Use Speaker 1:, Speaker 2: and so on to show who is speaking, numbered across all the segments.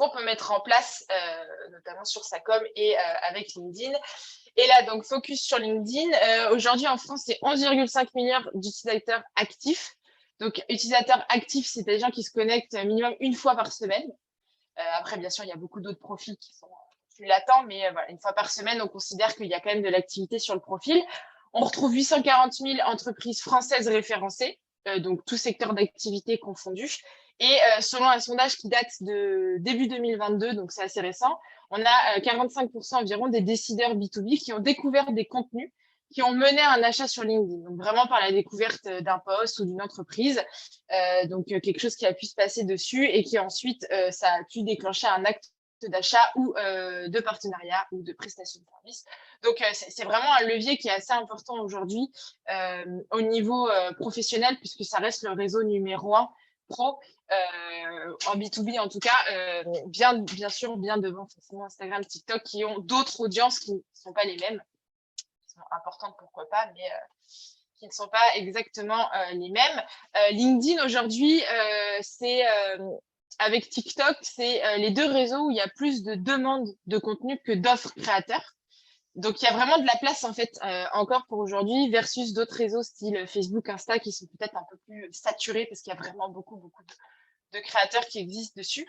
Speaker 1: qu'on peut mettre en place, notamment sur sa com et avec LinkedIn. Et là, donc, focus sur LinkedIn. Aujourd'hui, en France, c'est 11,5 milliards d'utilisateurs actifs. Donc, utilisateurs actifs, c'est des gens qui se connectent minimum une fois par semaine. Après, bien sûr, il y a beaucoup d'autres profils qui sont plus latents, mais voilà, une fois par semaine, on considère qu'il y a quand même de l'activité sur le profil. On retrouve 840 000 entreprises françaises référencées, donc tout secteur d'activité confondu. Et selon un sondage qui date de début 2022, donc c'est assez récent, on a 45% environ des décideurs B2B qui ont découvert des contenus qui ont mené à un achat sur LinkedIn. Donc vraiment par la découverte d'un poste ou d'une entreprise, donc quelque chose qui a pu se passer dessus et qui ensuite, ça a pu déclencher un acte d'achat ou de partenariat ou de prestation de service. Donc, c'est vraiment un levier qui est assez important aujourd'hui au niveau professionnel, puisque ça reste le réseau numéro 1 pro en B2B en tout cas, bien sûr, bien devant forcément Instagram, TikTok, qui ont d'autres audiences qui ne sont pas les mêmes, qui sont importantes, pourquoi pas, mais qui ne sont pas exactement les mêmes. LinkedIn aujourd'hui, c'est avec TikTok, c'est les deux réseaux où il y a plus de demandes de contenu que d'offres créateurs. Donc, il y a vraiment de la place, en fait, encore pour aujourd'hui, versus d'autres réseaux style Facebook, Insta, qui sont peut-être un peu plus saturés parce qu'il y a vraiment beaucoup de créateurs qui existent dessus.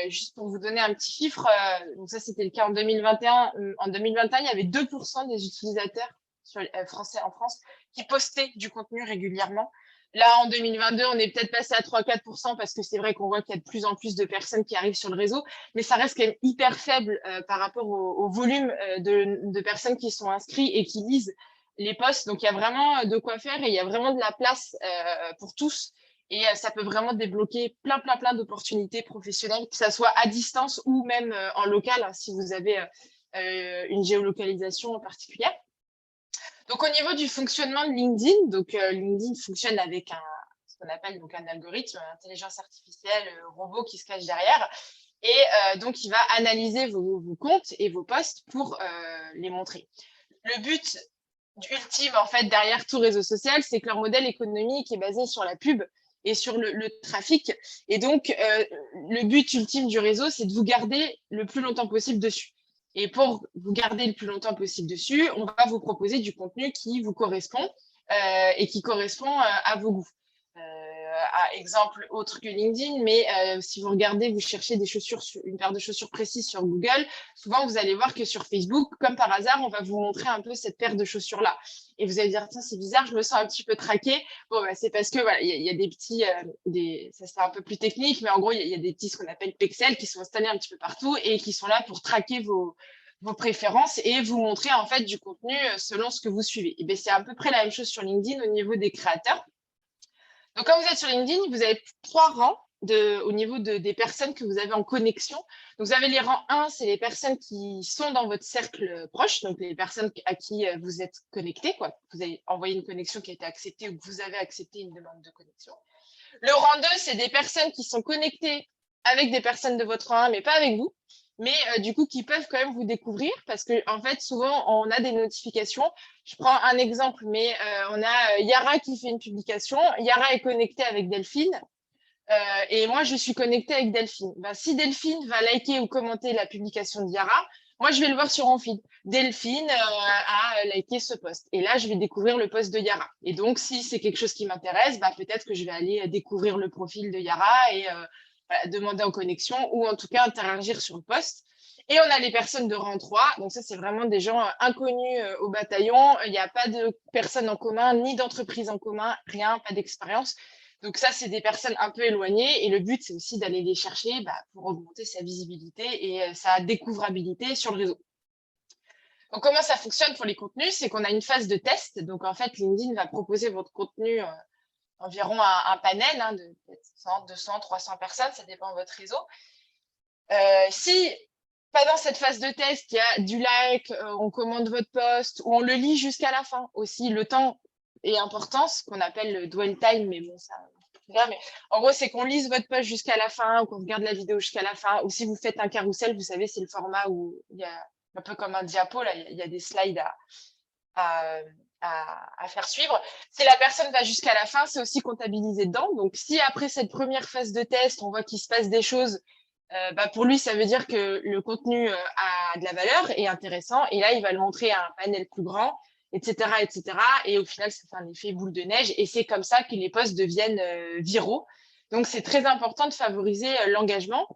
Speaker 1: Juste pour vous donner un petit chiffre, donc ça, c'était le cas en 2021. En 2021, il y avait 2% des utilisateurs français en France qui postaient du contenu régulièrement. Là, en 2022, on est peut-être passé à 3-4% parce que c'est vrai qu'on voit qu'il y a de plus en plus de personnes qui arrivent sur le réseau, mais ça reste quand même hyper faible par rapport au volume de personnes qui sont inscrites et qui lisent les posts. Donc, il y a vraiment de quoi faire et il y a vraiment de la place pour tous. Et ça peut vraiment débloquer plein d'opportunités professionnelles, que ça soit à distance ou même en local, hein, si vous avez une géolocalisation particulière. Donc, au niveau du fonctionnement de LinkedIn, donc LinkedIn fonctionne avec ce qu'on appelle donc un algorithme, intelligence artificielle, robot qui se cache derrière. Et donc, il va analyser vos comptes et vos posts pour les montrer. Le but ultime, en fait, derrière tout réseau social, c'est que leur modèle économique est basé sur la pub et sur le trafic. Et donc, le but ultime du réseau, c'est de vous garder le plus longtemps possible dessus. Et pour vous garder le plus longtemps possible dessus, on va vous proposer du contenu qui vous correspond et qui correspond à vos goûts. À exemple autre que LinkedIn, mais si vous regardez, vous cherchez des chaussures, une paire de chaussures précises sur Google, souvent vous allez voir que sur Facebook, comme par hasard, on va vous montrer un peu cette paire de chaussures-là. Et vous allez dire, tiens, c'est bizarre, je me sens un petit peu traquée. Bon, bah, c'est parce que voilà, il y a des petits, ça c'est un peu plus technique, mais en gros, il y a des petits, ce qu'on appelle pixels, qui sont installés un petit peu partout et qui sont là pour traquer vos préférences et vous montrer en fait du contenu selon ce que vous suivez. Et bien, c'est à peu près la même chose sur LinkedIn au niveau des créateurs. Donc, quand vous êtes sur LinkedIn, vous avez 3 rangs au niveau des personnes que vous avez en connexion. Donc, vous avez les rangs 1, c'est les personnes qui sont dans votre cercle proche, donc les personnes à qui vous êtes connecté, quoi. Vous avez envoyé une connexion qui a été acceptée ou que vous avez accepté une demande de connexion. Le rang 2, c'est des personnes qui sont connectées avec des personnes de votre rang 1, mais pas avec vous, mais du coup, qui peuvent quand même vous découvrir parce que, en fait, souvent, on a des notifications. Je prends un exemple, mais on a Yara qui fait une publication. Yara est connectée avec Delphine et moi, je suis connectée avec Delphine. Ben, si Delphine va liker ou commenter la publication de Yara, moi, je vais le voir sur mon feed. Delphine a liké ce post. Et là, je vais découvrir le post de Yara. Et donc, si c'est quelque chose qui m'intéresse, bah, peut-être que je vais aller découvrir le profil de Yara et voilà, demander en connexion ou en tout cas interagir sur le post. Et on a les personnes de rang 3. Donc, ça, c'est vraiment des gens inconnus au bataillon. Il n'y a pas de personnes en commun, ni d'entreprise en commun, rien, pas d'expérience. Donc ça, c'est des personnes un peu éloignées et le but, c'est aussi d'aller les chercher pour augmenter sa visibilité et sa découvrabilité sur le réseau. Donc comment ça fonctionne pour les contenus? C'est qu'on a une phase de test. Donc en fait, LinkedIn va proposer votre contenu environ un panel de 100, 200, 300 personnes, ça dépend de votre réseau. Si pendant cette phase de test, il y a du like, on commande votre post ou on le lit jusqu'à la fin aussi, le temps est important, ce qu'on appelle le dwell time, mais bon, ça, mais en gros, c'est qu'on lise votre post jusqu'à la fin ou qu'on regarde la vidéo jusqu'à la fin. Ou si vous faites un carrousel, vous savez, c'est le format où il y a un peu comme un diapo, là, il y a des slides à faire suivre. Si la personne va jusqu'à la fin, c'est aussi comptabilisé dedans. Donc, si après cette première phase de test, on voit qu'il se passe des choses, pour lui, ça veut dire que le contenu a de la valeur, est intéressant. Et là, il va le montrer à un panel plus grand, etc., etc. Et au final, ça fait un effet boule de neige. Et c'est comme ça que les posts deviennent viraux. Donc, c'est très important de favoriser l'engagement.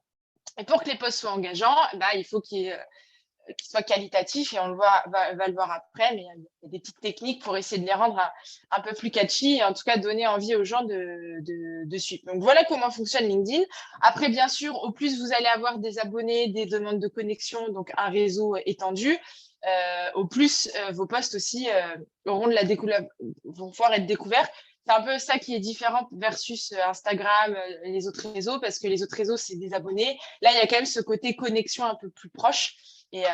Speaker 1: Et pour que les posts soient engageants, il faut qu'ils soient qualitatifs et on va le voir après, mais il y a des petites techniques pour essayer de les rendre un peu plus catchy et en tout cas donner envie aux gens de suivre. Donc voilà comment fonctionne LinkedIn. Après, bien sûr, au plus vous allez avoir des abonnés, des demandes de connexion, donc un réseau étendu, au plus vos posts aussi auront de la vont pouvoir être découverts. C'est un peu ça qui est différent versus Instagram, les autres réseaux, parce que les autres réseaux, c'est des abonnés. Là, il y a quand même ce côté connexion un peu plus proche. Et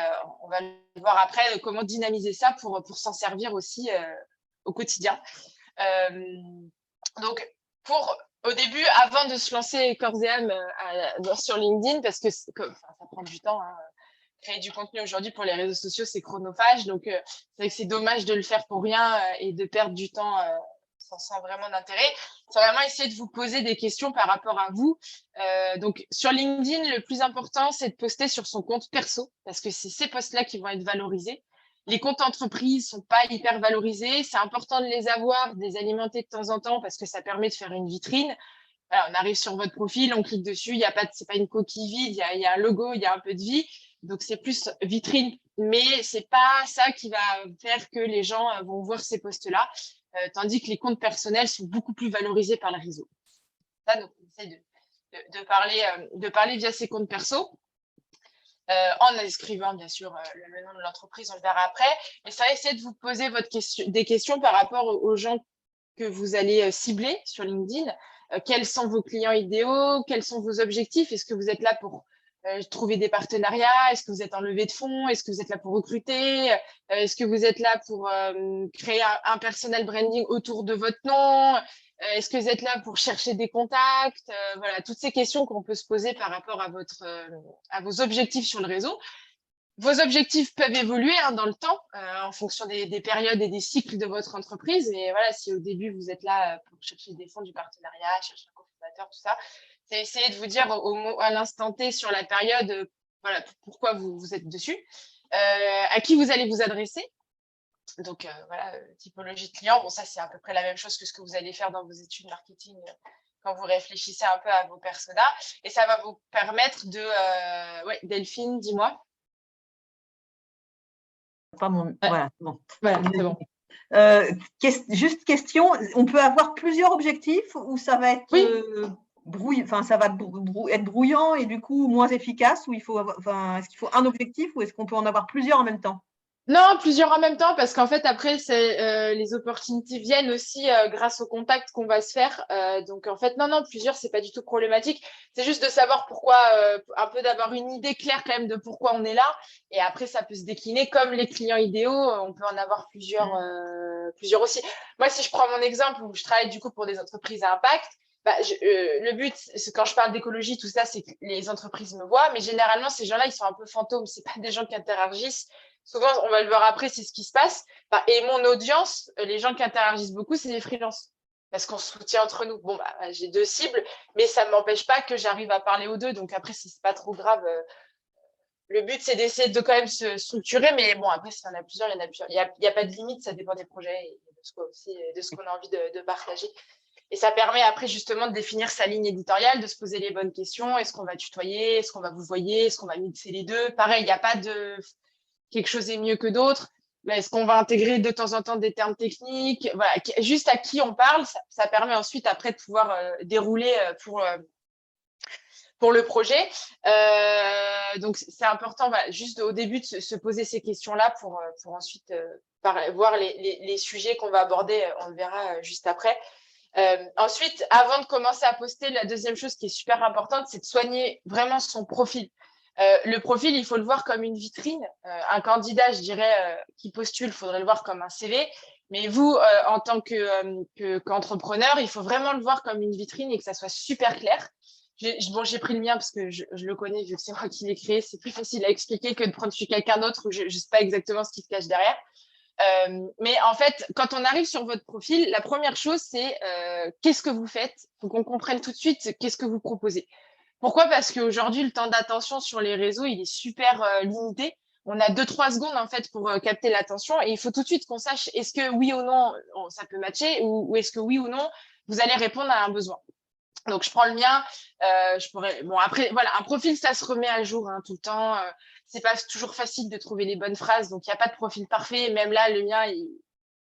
Speaker 1: on va voir après comment dynamiser ça pour s'en servir aussi au quotidien. Donc, au début, avant de se lancer corps et âme sur LinkedIn, parce que ça prend du temps, hein, créer du contenu aujourd'hui pour les réseaux sociaux, c'est chronophage. Donc, c'est vrai que c'est dommage de le faire pour rien et de perdre du temps sans vraiment d'intérêt. C'est vraiment essayer de vous poser des questions par rapport à vous. Donc, sur LinkedIn, le plus important, c'est de poster sur son compte perso, parce que c'est ces posts-là qui vont être valorisés. Les comptes entreprises sont pas hyper valorisés. C'est important de les avoir, de les alimenter de temps en temps, parce que ça permet de faire une vitrine. Voilà, on arrive sur votre profil, on clique dessus, c'est pas une coquille vide, il y a un logo, il y a un peu de vie. Donc, c'est plus vitrine, mais c'est pas ça qui va faire que les gens vont voir ces posts-là, tandis que les comptes personnels sont beaucoup plus valorisés par le réseau. Ça, donc, on essaie de parler via ces comptes perso, en inscrivant, bien sûr, le nom de l'entreprise, on le verra après. Mais ça va essayer de vous poser des questions par rapport aux gens que vous allez cibler sur LinkedIn. Quels sont vos clients idéaux? Quels sont vos objectifs? Est-ce que vous êtes là pour trouver des partenariats? Est-ce que vous êtes en levée de fonds? Est-ce que vous êtes là pour recruter? Est-ce que vous êtes là pour créer un personal branding autour de votre nom? Est-ce que vous êtes là pour chercher des contacts? Voilà, toutes ces questions qu'on peut se poser par rapport à vos objectifs sur le réseau. Vos objectifs peuvent évoluer dans le temps en fonction des périodes et des cycles de votre entreprise. Et voilà, si au début, vous êtes là pour chercher des fonds, du partenariat, chercher un cofondateur, tout ça, c'est essayer de vous dire à l'instant T sur la période, voilà, pourquoi vous êtes dessus, à qui vous allez vous adresser. Donc, voilà, typologie de client. Bon, ça, c'est à peu près la même chose que ce que vous allez faire dans vos études marketing quand vous réfléchissez un peu à vos personas. Et ça va vous permettre de… ouais, Delphine, dis-moi.
Speaker 2: Voilà, bon.
Speaker 1: Voilà, c'est bon.
Speaker 2: Juste question, on peut avoir plusieurs objectifs ou ça va être ça va être brouillant et du coup moins efficace, ou est-ce qu'il faut un objectif ou est-ce qu'on peut en avoir plusieurs en même temps?
Speaker 1: Non, plusieurs en même temps, parce qu'en fait, après, les opportunités viennent aussi grâce au contact qu'on va se faire. Donc, en fait, non, plusieurs, c'est pas du tout problématique. C'est juste de savoir pourquoi, un peu d'avoir une idée claire quand même de pourquoi on est là. Et après, ça peut se décliner comme les clients idéaux. On peut en avoir plusieurs aussi. Moi, si je prends mon exemple où je travaille du coup pour des entreprises à impact, le but, quand je parle d'écologie, tout ça, c'est que les entreprises me voient. Mais généralement, ces gens-là, ils sont un peu fantômes. C'est pas des gens qui interagissent. Souvent, on va le voir après, c'est ce qui se passe. Et mon audience, les gens qui interagissent beaucoup, c'est les freelances. Parce qu'on se soutient entre nous. Bon, j'ai 2 cibles, mais ça ne m'empêche pas que j'arrive à parler aux 2. Donc après, c'est pas trop grave. Le but, c'est d'essayer de quand même se structurer. Mais bon, après, s'il y en a plusieurs, il y en a plusieurs. Il n'y a pas de limite, ça dépend des projets et de ce qu'on a envie de partager. Et ça permet après justement de définir sa ligne éditoriale, de se poser les bonnes questions. Est-ce qu'on va tutoyer? Est-ce qu'on va vous voyer? Est-ce qu'on va mixer les deux? Pareil, il n'y a pas de… quelque chose est mieux que d'autres. Est-ce qu'on va intégrer de temps en temps des termes techniques? Voilà, juste à qui on parle, ça permet ensuite après de pouvoir dérouler pour le projet. Donc, c'est important, voilà, juste au début de se poser ces questions-là pour ensuite voir les sujets qu'on va aborder. On le verra juste après. Ensuite, avant de commencer à poster, la deuxième chose qui est super importante, c'est de soigner vraiment son profil. Le profil, il faut le voir comme une vitrine. Un candidat, je dirais, qui postule, il faudrait le voir comme un CV. Mais vous, en tant qu'entrepreneur, il faut vraiment le voir comme une vitrine et que ça soit super clair. J'ai pris le mien parce que je le connais, vu que c'est moi qui l'ai créé. C'est plus facile à expliquer que de prendre sur quelqu'un d'autre où je ne sais pas exactement ce qui se cache derrière. Mais en fait, quand on arrive sur votre profil, la première chose, c'est qu'est-ce que vous faites? Il faut qu'on comprenne tout de suite qu'est-ce que vous proposez. Pourquoi? Parce qu'aujourd'hui, le temps d'attention sur les réseaux, il est super limité. On a 2-3 secondes en fait pour capter l'attention et il faut tout de suite qu'on sache est-ce que oui ou non ça peut matcher ou est-ce que oui ou non vous allez répondre à un besoin. Donc, je prends le mien. Je pourrais. Bon, après, voilà, un profil, ça se remet à jour tout le temps. C'est pas toujours facile de trouver les bonnes phrases, donc il n'y a pas de profil parfait. Même là, le mien, il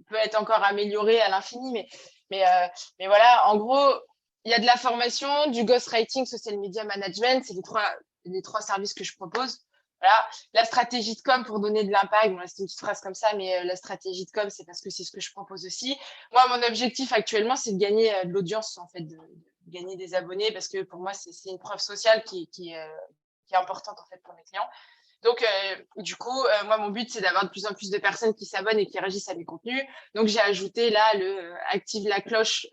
Speaker 1: peut être encore amélioré à l'infini, mais voilà. En gros, il y a de la formation, du ghostwriting, social media management. C'est les trois services que je propose. Voilà. La stratégie de com pour donner de l'impact. Bon, c'est une petite phrase comme ça, mais la stratégie de com, c'est parce que c'est ce que je propose aussi. Moi, mon objectif actuellement, c'est de gagner de l'audience, en fait, de gagner des abonnés parce que pour moi, c'est une preuve sociale qui est importante en fait pour mes clients. Donc, du coup, moi, mon but, c'est d'avoir de plus en plus de personnes qui s'abonnent et qui réagissent à mes contenus. Donc, j'ai ajouté là le active la cloche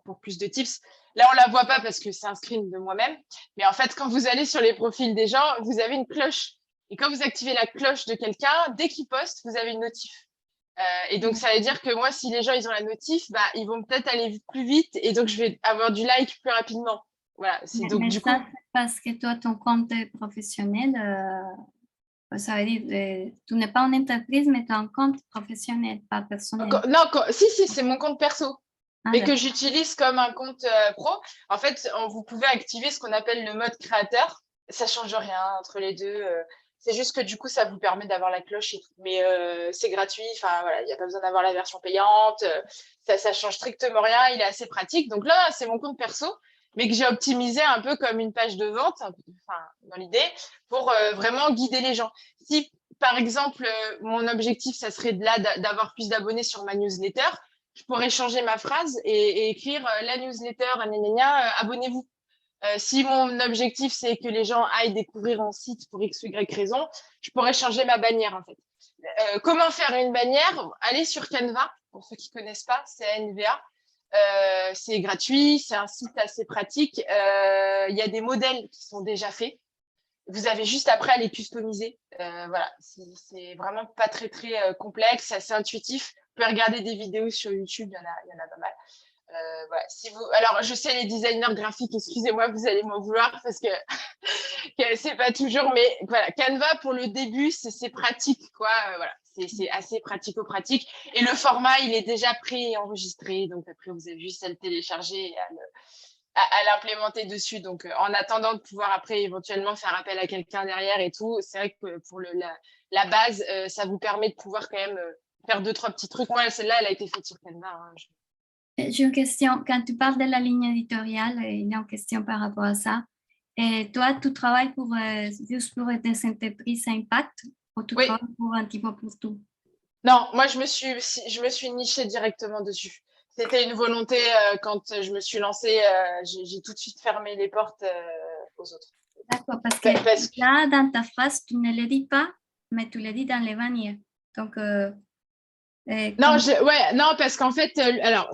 Speaker 1: pour plus de tips. Là, on la voit pas parce que c'est un screen de moi-même. Mais en fait, quand vous allez sur les profils des gens, vous avez une cloche. Et quand vous activez la cloche de quelqu'un, dès qu'il poste, vous avez une notif. Et donc, ça veut dire que moi, si les gens, ils ont la notif, bah, ils vont peut-être aller plus vite et donc, je vais avoir du like plus rapidement. Voilà. Donc,
Speaker 3: Mais
Speaker 1: du
Speaker 3: ça,
Speaker 1: coup,
Speaker 3: c'est parce que toi, ton compte est professionnel, ça veut dire tu n'es pas en entreprise, mais tu as un compte professionnel, pas personnel.
Speaker 1: non, si, c'est mon compte perso,
Speaker 3: Ah,
Speaker 1: mais que j'utilise comme un compte pro. En fait, vous pouvez activer ce qu'on appelle le mode créateur. Ça change rien entre les deux. C'est juste que du coup, ça vous permet d'avoir la cloche et tout. Mais c'est gratuit. Enfin, voilà, il n'y a pas besoin d'avoir la version payante. Ça change strictement rien. Il est assez pratique. Donc là, c'est mon compte perso, mais que j'ai optimisé un peu comme une page de vente, enfin, dans l'idée, pour vraiment guider les gens. Si, par exemple, mon objectif, ça serait là d'avoir plus d'abonnés sur ma newsletter, je pourrais changer ma phrase et écrire la newsletter, abonnez-vous. Si mon objectif, c'est que les gens aillent découvrir mon site pour X ou Y raison, je pourrais changer ma bannière, en fait. Comment faire une bannière? Allez sur Canva, pour ceux qui ne connaissent pas, c'est ANVA. C'est gratuit, c'est un site assez pratique. Il y a des modèles qui sont déjà faits. Vous avez juste après à les customiser. Voilà, c'est vraiment pas très, très complexe, c'est assez intuitif. Vous pouvez regarder des vidéos sur YouTube, il y en a pas mal. Voilà. Alors, je sais, les designers graphiques, excusez-moi, vous allez m'en vouloir parce que c'est pas toujours, mais voilà, Canva pour le début, c'est pratique, quoi. Voilà, c'est assez pratico-pratique. Et le format, il est déjà pré-enregistré, donc après, vous avez juste à le télécharger et à l'implémenter dessus. Donc, en attendant de pouvoir après éventuellement faire appel à quelqu'un derrière et tout, c'est vrai que pour la base, ça vous permet de pouvoir quand même faire 2-3 petits trucs. Moi, celle-là, elle a été faite sur Canva. Hein.
Speaker 3: J'ai une question. Quand tu parles de la ligne éditoriale, il y a une question par rapport à ça. Et toi, tu travailles juste pour des entreprises à impact ou tu travailles pour un petit peu pour tout?
Speaker 1: Non, moi, je me suis nichée directement dessus. C'était une volonté quand je me suis lancée, j'ai tout de suite fermé les portes aux autres.
Speaker 3: D'accord, parce que là, dans ta phrase, tu ne le dis pas, mais tu le dis dans les bannières. Donc,
Speaker 1: non, parce qu'en fait, alors,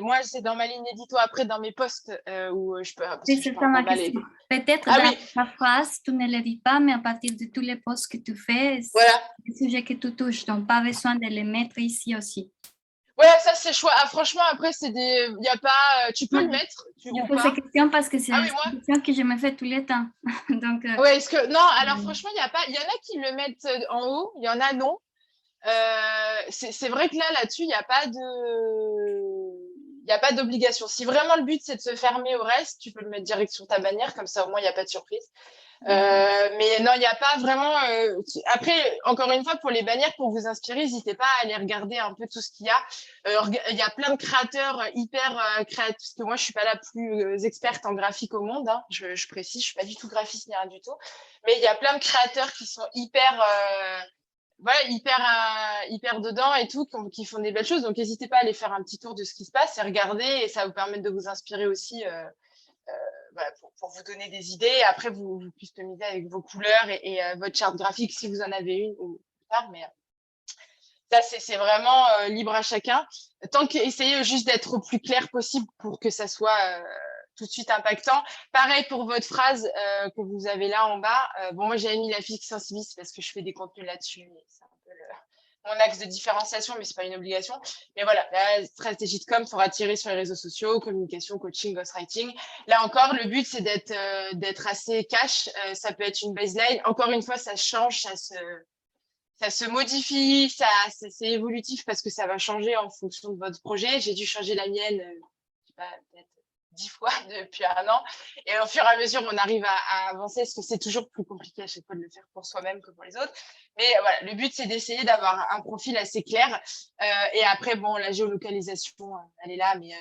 Speaker 1: moi, c'est dans ma ligne édito, après, dans mes posts où je peux.
Speaker 3: Oui, c'est ça ma question. Peut-être dans ta phrase, tu ne le dis pas, mais à partir de tous les posts que tu fais, c'est des sujets que tu touches, donc pas besoin de les mettre ici aussi.
Speaker 1: Ouais, ça, c'est choix. Ah, franchement, après, il n'y a pas. Tu peux le mettre.
Speaker 3: Je pose ces questions parce que c'est une question que je me fais tous les temps. Donc,
Speaker 1: ouais, non, alors, franchement, il y a pas. Il y en a qui le mettent en haut, il y en a non. C'est vrai que là-dessus, il n'y a pas d'obligation. Si vraiment le but, c'est de se fermer au reste, tu peux le mettre direct sur ta bannière, comme ça, au moins, il n'y a pas de surprise. Mais non, il n'y a pas vraiment. Après, encore une fois, pour les bannières, pour vous inspirer, n'hésitez pas à aller regarder un peu tout ce qu'il y a. Il y a plein de créateurs hyper créatifs, parce que moi, je suis pas la plus experte en graphique au monde. Hein, je précise, je suis pas du tout graphiste ni rien du tout. Mais il y a plein de créateurs qui sont hyper hyper dedans et tout, qui font des belles choses. Donc, n'hésitez pas à aller faire un petit tour de ce qui se passe et regarder. Et ça va vous permettre de vous inspirer aussi pour vous donner des idées. Et après, vous customisez avec vos couleurs et votre charte graphique si vous en avez une ou plus tard. Mais ça, c'est vraiment libre à chacun. Tant qu'essayez juste d'être au plus clair possible pour que ça soit tout de suite impactant. Pareil pour votre phrase que vous avez là en bas. Bon, moi, j'avais mis la fiction civis parce que je fais des contenus là-dessus. C'est un peu axe de différenciation, mais c'est pas une obligation. Mais voilà, la stratégie de com pour attirer sur les réseaux sociaux, communication, coaching, ghostwriting. Là encore, le but, c'est d'être assez cash. Ça peut être une baseline. Encore une fois, ça change, ça se modifie, c'est évolutif parce que ça va changer en fonction de votre projet. J'ai dû changer la mienne, je sais pas, peut-être 10 fois depuis un an. Et au fur et à mesure, on arrive à avancer parce que c'est toujours plus compliqué à chaque fois de le faire pour soi-même que pour les autres. Mais voilà, le but, c'est d'essayer d'avoir un profil assez clair. Et après, bon, la géolocalisation, elle est là, mais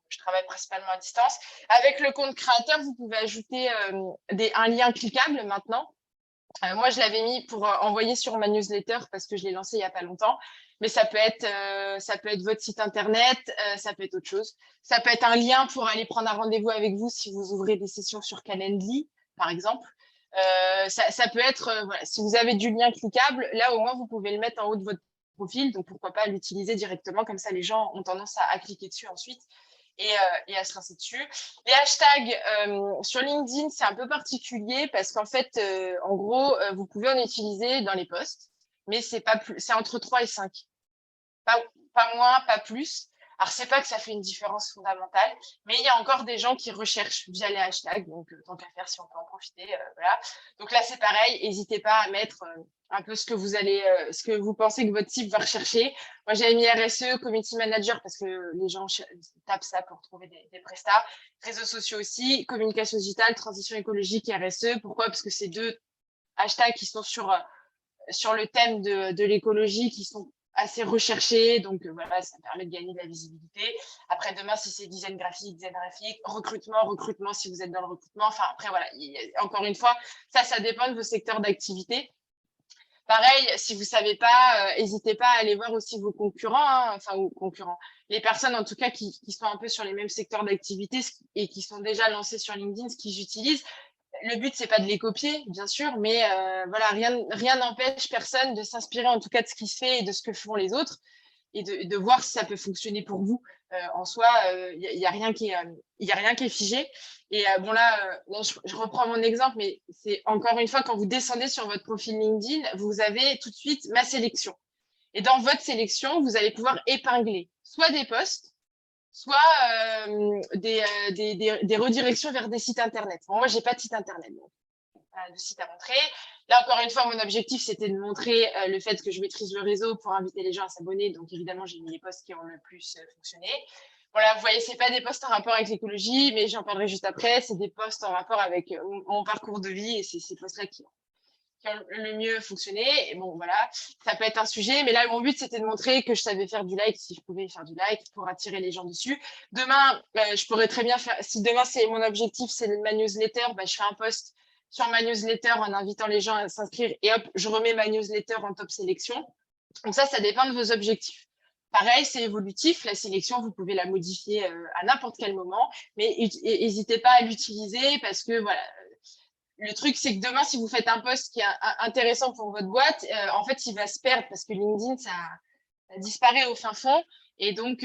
Speaker 1: je travaille principalement à distance. Avec le compte créateur, vous pouvez ajouter un lien cliquable maintenant. Moi, je l'avais mis pour envoyer sur ma newsletter parce que je l'ai lancé il n'y a pas longtemps. Mais ça peut être votre site internet, ça peut être autre chose. Ça peut être un lien pour aller prendre un rendez-vous avec vous si vous ouvrez des sessions sur Calendly, par exemple. Ça peut être, voilà, si vous avez du lien cliquable, là au moins vous pouvez le mettre en haut de votre profil. Donc pourquoi pas l'utiliser directement, comme ça les gens ont tendance à cliquer dessus ensuite. Et à se lancer dessus. Les hashtags sur LinkedIn, c'est un peu particulier parce qu'en fait, en gros, vous pouvez en utiliser dans les posts, mais c'est entre 3 et 5. Pas moins, pas plus. Alors, c'est pas que ça fait une différence fondamentale, mais il y a encore des gens qui recherchent via les hashtags, donc tant qu'à faire, si on peut en profiter, voilà. Donc là, c'est pareil, n'hésitez pas à mettre un peu ce que vous pensez que votre type va rechercher. Moi, j'ai mis RSE, community manager, parce que les gens tapent ça pour trouver des prestats. Réseaux sociaux aussi, communication digitale, transition écologique et RSE. Pourquoi? Parce que c'est 2 hashtags qui sont sur le thème de l'écologie, qui sont assez recherchés. Donc, voilà, ça permet de gagner de la visibilité. Après, demain, si c'est design graphique, recrutement, si vous êtes dans le recrutement. Enfin, après, voilà, encore une fois, ça dépend de vos secteurs d'activité. Pareil, si vous ne savez pas, n'hésitez pas à aller voir aussi vos concurrents, les personnes en tout cas qui sont un peu sur les mêmes secteurs d'activité et qui sont déjà lancées sur LinkedIn, ce qu'ils utilisent. Le but, c'est pas de les copier, bien sûr, mais voilà, rien n'empêche personne de s'inspirer en tout cas de ce qui se fait et de ce que font les autres et de voir si ça peut fonctionner pour vous. En soi, il n'y a rien qui est figé. Et bon, là, je reprends mon exemple, mais c'est encore une fois, quand vous descendez sur votre profil LinkedIn, vous avez tout de suite ma sélection. Et dans votre sélection, vous allez pouvoir épingler soit des posts, soit des redirections vers des sites internet. Bon, moi, j'ai pas de site internet, donc de site à montrer. Là, encore une fois, mon objectif, c'était de montrer le fait que je maîtrise le réseau pour inviter les gens à s'abonner. Donc, évidemment, j'ai mis les posts qui ont le plus fonctionné. Voilà, vous voyez, c'est pas des posts en rapport avec l'écologie, mais j'en parlerai juste après. C'est des posts en rapport avec mon parcours de vie et c'est ces posts-là qui ont le mieux fonctionné. Et bon, voilà, ça peut être un sujet, mais là, mon but, c'était de montrer que je savais faire du like, si je pouvais faire du like pour attirer les gens dessus. Demain, je pourrais très bien faire, si demain, c'est mon objectif, c'est ma newsletter, je fais un post sur ma newsletter en invitant les gens à s'inscrire et hop, je remets ma newsletter en top sélection. Donc ça dépend de vos objectifs. Pareil, c'est évolutif. La sélection, vous pouvez la modifier à n'importe quel moment, mais n'hésitez pas à l'utiliser parce que voilà, le truc, c'est que demain, si vous faites un post qui est intéressant pour votre boîte, en fait, il va se perdre parce que LinkedIn, ça disparaît au fin fond. Et donc,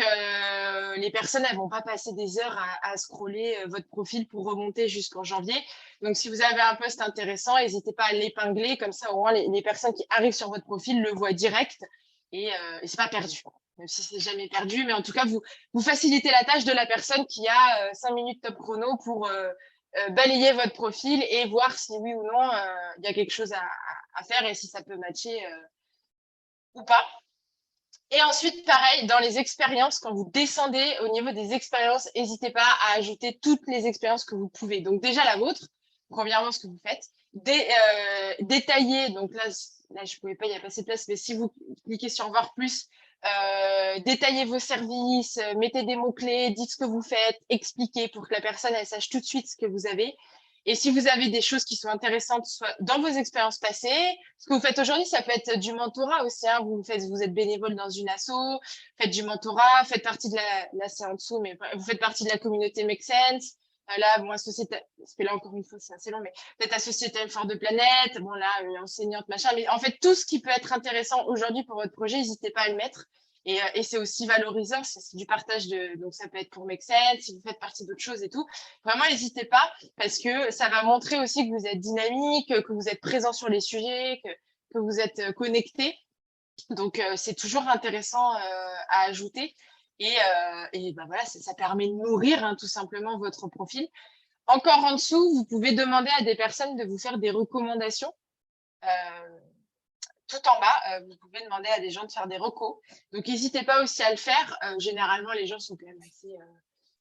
Speaker 1: les personnes, elles vont pas passer des heures à scroller votre profil pour remonter jusqu'en janvier. Donc, si vous avez un post intéressant, n'hésitez pas à l'épingler. Comme ça, au moins, les personnes qui arrivent sur votre profil le voient direct et c'est pas perdu. Même si c'est jamais perdu, mais en tout cas, vous facilitez la tâche de la personne qui a 5 minutes top chrono pour balayer votre profil et voir si oui ou non il y a quelque chose à faire et si ça peut matcher ou pas. Et ensuite, pareil, dans les expériences, quand vous descendez au niveau des expériences, n'hésitez pas à ajouter toutes les expériences que vous pouvez. Donc déjà la vôtre, premièrement ce que vous faites, détailler, donc là je ne pouvais pas y avoir assez de place, mais si vous cliquez sur voir plus, détaillez vos services, mettez des mots-clés, dites ce que vous faites, expliquez pour que la personne elle sache tout de suite ce que vous avez. Et si vous avez des choses qui sont intéressantes, soit dans vos expériences passées, ce que vous faites aujourd'hui, ça peut être du mentorat aussi. Hein. Vous êtes bénévole dans une asso, faites du mentorat, faites partie de là c'est en dessous, mais vous faites partie de la communauté Make Sense. Là, bon, associé, parce que là, encore une fois, c'est assez long, mais peut-être associé à Effort de Planète, bon, là, enseignante, machin. Mais en fait, tout ce qui peut être intéressant aujourd'hui pour votre projet, n'hésitez pas à le mettre. Et c'est aussi valorisant, c'est du partage donc ça peut être pour Make Sense, si vous faites partie d'autres choses et tout. Vraiment, n'hésitez pas, parce que ça va montrer aussi que vous êtes dynamique, que vous êtes présent sur les sujets, que vous êtes connecté. Donc, c'est toujours intéressant à ajouter. Et voilà, ça permet de nourrir tout simplement votre profil. Encore en dessous, vous pouvez demander à des personnes de vous faire des recommandations. Tout en bas, vous pouvez demander à des gens de faire des recos. Donc, n'hésitez pas aussi à le faire. Généralement, les gens sont quand même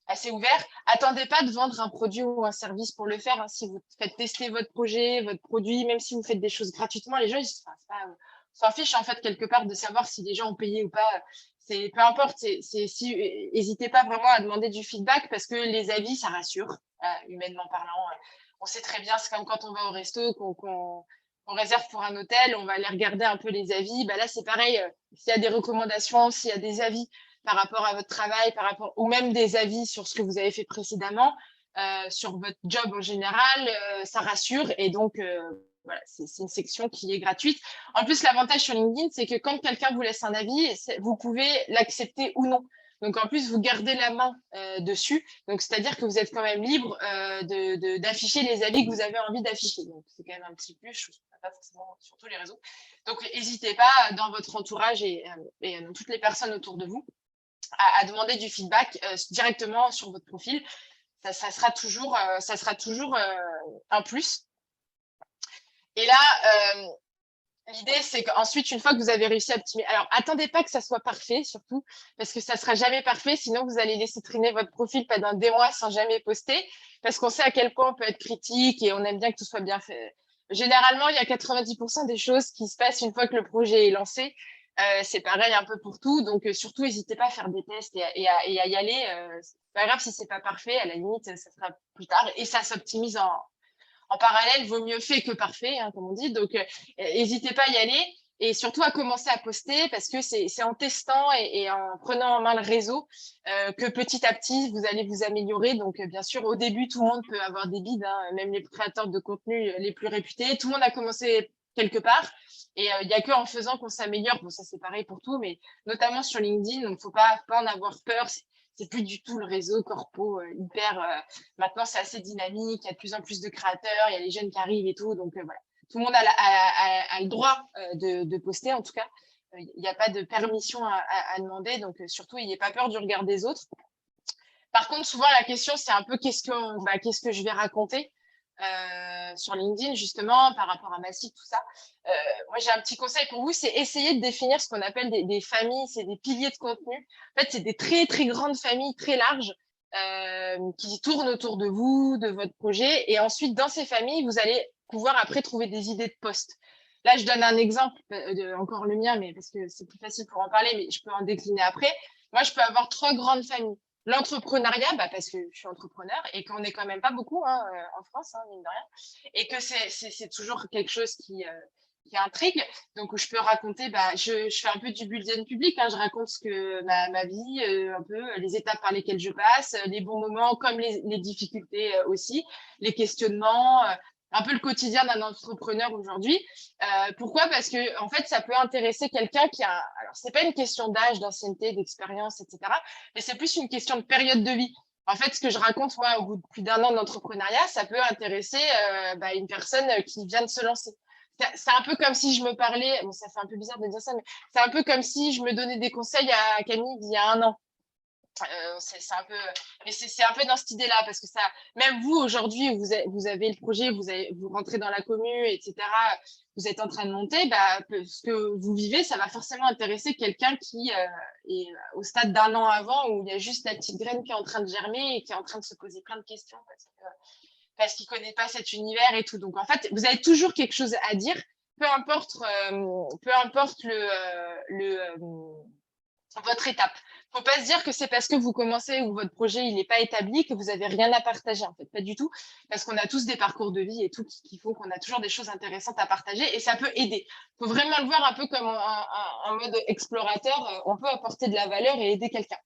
Speaker 1: assez ouverts. Attendez pas de vendre un produit ou un service pour le faire. Si vous faites tester votre projet, votre produit, même si vous faites des choses gratuitement, les gens, on s'en fiche en fait quelque part de savoir si les gens ont payé ou pas. Peu importe. N'hésitez pas vraiment à demander du feedback parce que les avis, ça rassure, humainement parlant. On sait très bien, c'est comme quand on va au resto, qu'on réserve pour un hôtel, on va aller regarder un peu les avis. Là, c'est pareil. S'il y a des recommandations, s'il y a des avis par rapport à votre travail, ou même des avis sur ce que vous avez fait précédemment, sur votre job en général, ça rassure. Et donc, voilà, c'est une section qui est gratuite. En plus, l'avantage sur LinkedIn, c'est que quand quelqu'un vous laisse un avis, vous pouvez l'accepter ou non. Donc, en plus, vous gardez la main dessus. Donc, c'est-à-dire que vous êtes quand même libre d'afficher les avis que vous avez envie d'afficher. Donc, c'est quand même un petit plus, je ne sais pas forcément sur tous les réseaux. Donc, n'hésitez pas dans votre entourage et dans toutes les personnes autour de vous à demander du feedback directement sur votre profil. Ça sera toujours un plus. Et là, l'idée, c'est qu'ensuite, une fois que vous avez réussi à optimiser, alors attendez pas que ça soit parfait, surtout, parce que ça ne sera jamais parfait, sinon vous allez laisser traîner votre profil pendant des mois sans jamais poster, parce qu'on sait à quel point on peut être critique et on aime bien que tout soit bien fait. Généralement, il y a 90% des choses qui se passent une fois que le projet est lancé. C'est pareil un peu pour tout, donc surtout, n'hésitez pas à faire des tests et à y aller. C'est pas grave si c'est pas parfait, à la limite, ça sera plus tard, et ça s'optimise en parallèle, vaut mieux fait que parfait, comme on dit. Donc, n'hésitez pas à y aller et surtout à commencer à poster parce que c'est en testant et en prenant en main le réseau que petit à petit, vous allez vous améliorer. Donc, bien sûr, au début, tout le monde peut avoir des bides, même les créateurs de contenu les plus réputés. Tout le monde a commencé quelque part. Et il n'y a qu'en faisant qu'on s'améliore. Bon, ça, c'est pareil pour tout, mais notamment sur LinkedIn. Donc, il ne faut pas en avoir peur. C'est plus du tout le réseau corpo hyper. Maintenant, c'est assez dynamique. Il y a de plus en plus de créateurs. Il y a les jeunes qui arrivent et tout. Donc, voilà. Tout le monde a le droit de poster, en tout cas. Il n'y a pas de permission à demander. Donc, surtout, n'ayez pas peur du regard des autres. Par contre, souvent, la question, c'est un peu qu'est-ce que je vais raconter sur LinkedIn, justement, par rapport à ma site, tout ça. Moi, j'ai un petit conseil pour vous, c'est essayer de définir ce qu'on appelle des familles, c'est des piliers de contenu. En fait, c'est des très, très grandes familles, très larges, qui tournent autour de vous, de votre projet. Et ensuite, dans ces familles, vous allez pouvoir après trouver des idées de posts. Là, je donne un exemple, encore le mien, mais parce que c'est plus facile pour en parler, mais je peux en décliner après. Moi, je peux avoir 3 grandes familles. L'entrepreneuriat, parce que je suis entrepreneur et qu'on n'est quand même pas beaucoup en France, mine de rien, et que c'est toujours quelque chose qui intrigue. Donc, je peux raconter, je fais un peu du bulletin public, je raconte ma vie, un peu les étapes par lesquelles je passe, les bons moments comme les difficultés aussi, les questionnements, un peu le quotidien d'un entrepreneur aujourd'hui. Pourquoi? Parce que en fait, ça peut intéresser quelqu'un qui a. Alors, c'est pas une question d'âge, d'ancienneté, d'expérience, etc. Mais c'est plus une question de période de vie. En fait, ce que je raconte, moi, au bout de plus d'1 an d'entrepreneuriat, ça peut intéresser une personne qui vient de se lancer. C'est un peu comme si je me parlais, bon, ça fait un peu bizarre de dire ça, mais c'est un peu comme si je me donnais des conseils à Camille d'il y a 1 an. C'est un peu, mais c'est un peu dans cette idée-là parce que ça, même vous aujourd'hui, vous avez le projet, vous rentrez dans la commu, etc. Vous êtes en train de monter, ce que vous vivez, ça va forcément intéresser quelqu'un qui est au stade d'1 an avant où il y a juste la petite graine qui est en train de germer et qui est en train de se poser plein de questions parce qu'il connaît pas cet univers et tout. Donc en fait, vous avez toujours quelque chose à dire, peu importe votre étape. Faut pas se dire que c'est parce que vous commencez ou votre projet il n'est pas établi que vous avez rien à partager, en fait, pas du tout, parce qu'on a tous des parcours de vie et tout qui font qu'on a toujours des choses intéressantes à partager et ça peut aider. Faut vraiment le voir un peu comme un mode explorateur, on peut apporter de la valeur et aider quelqu'un.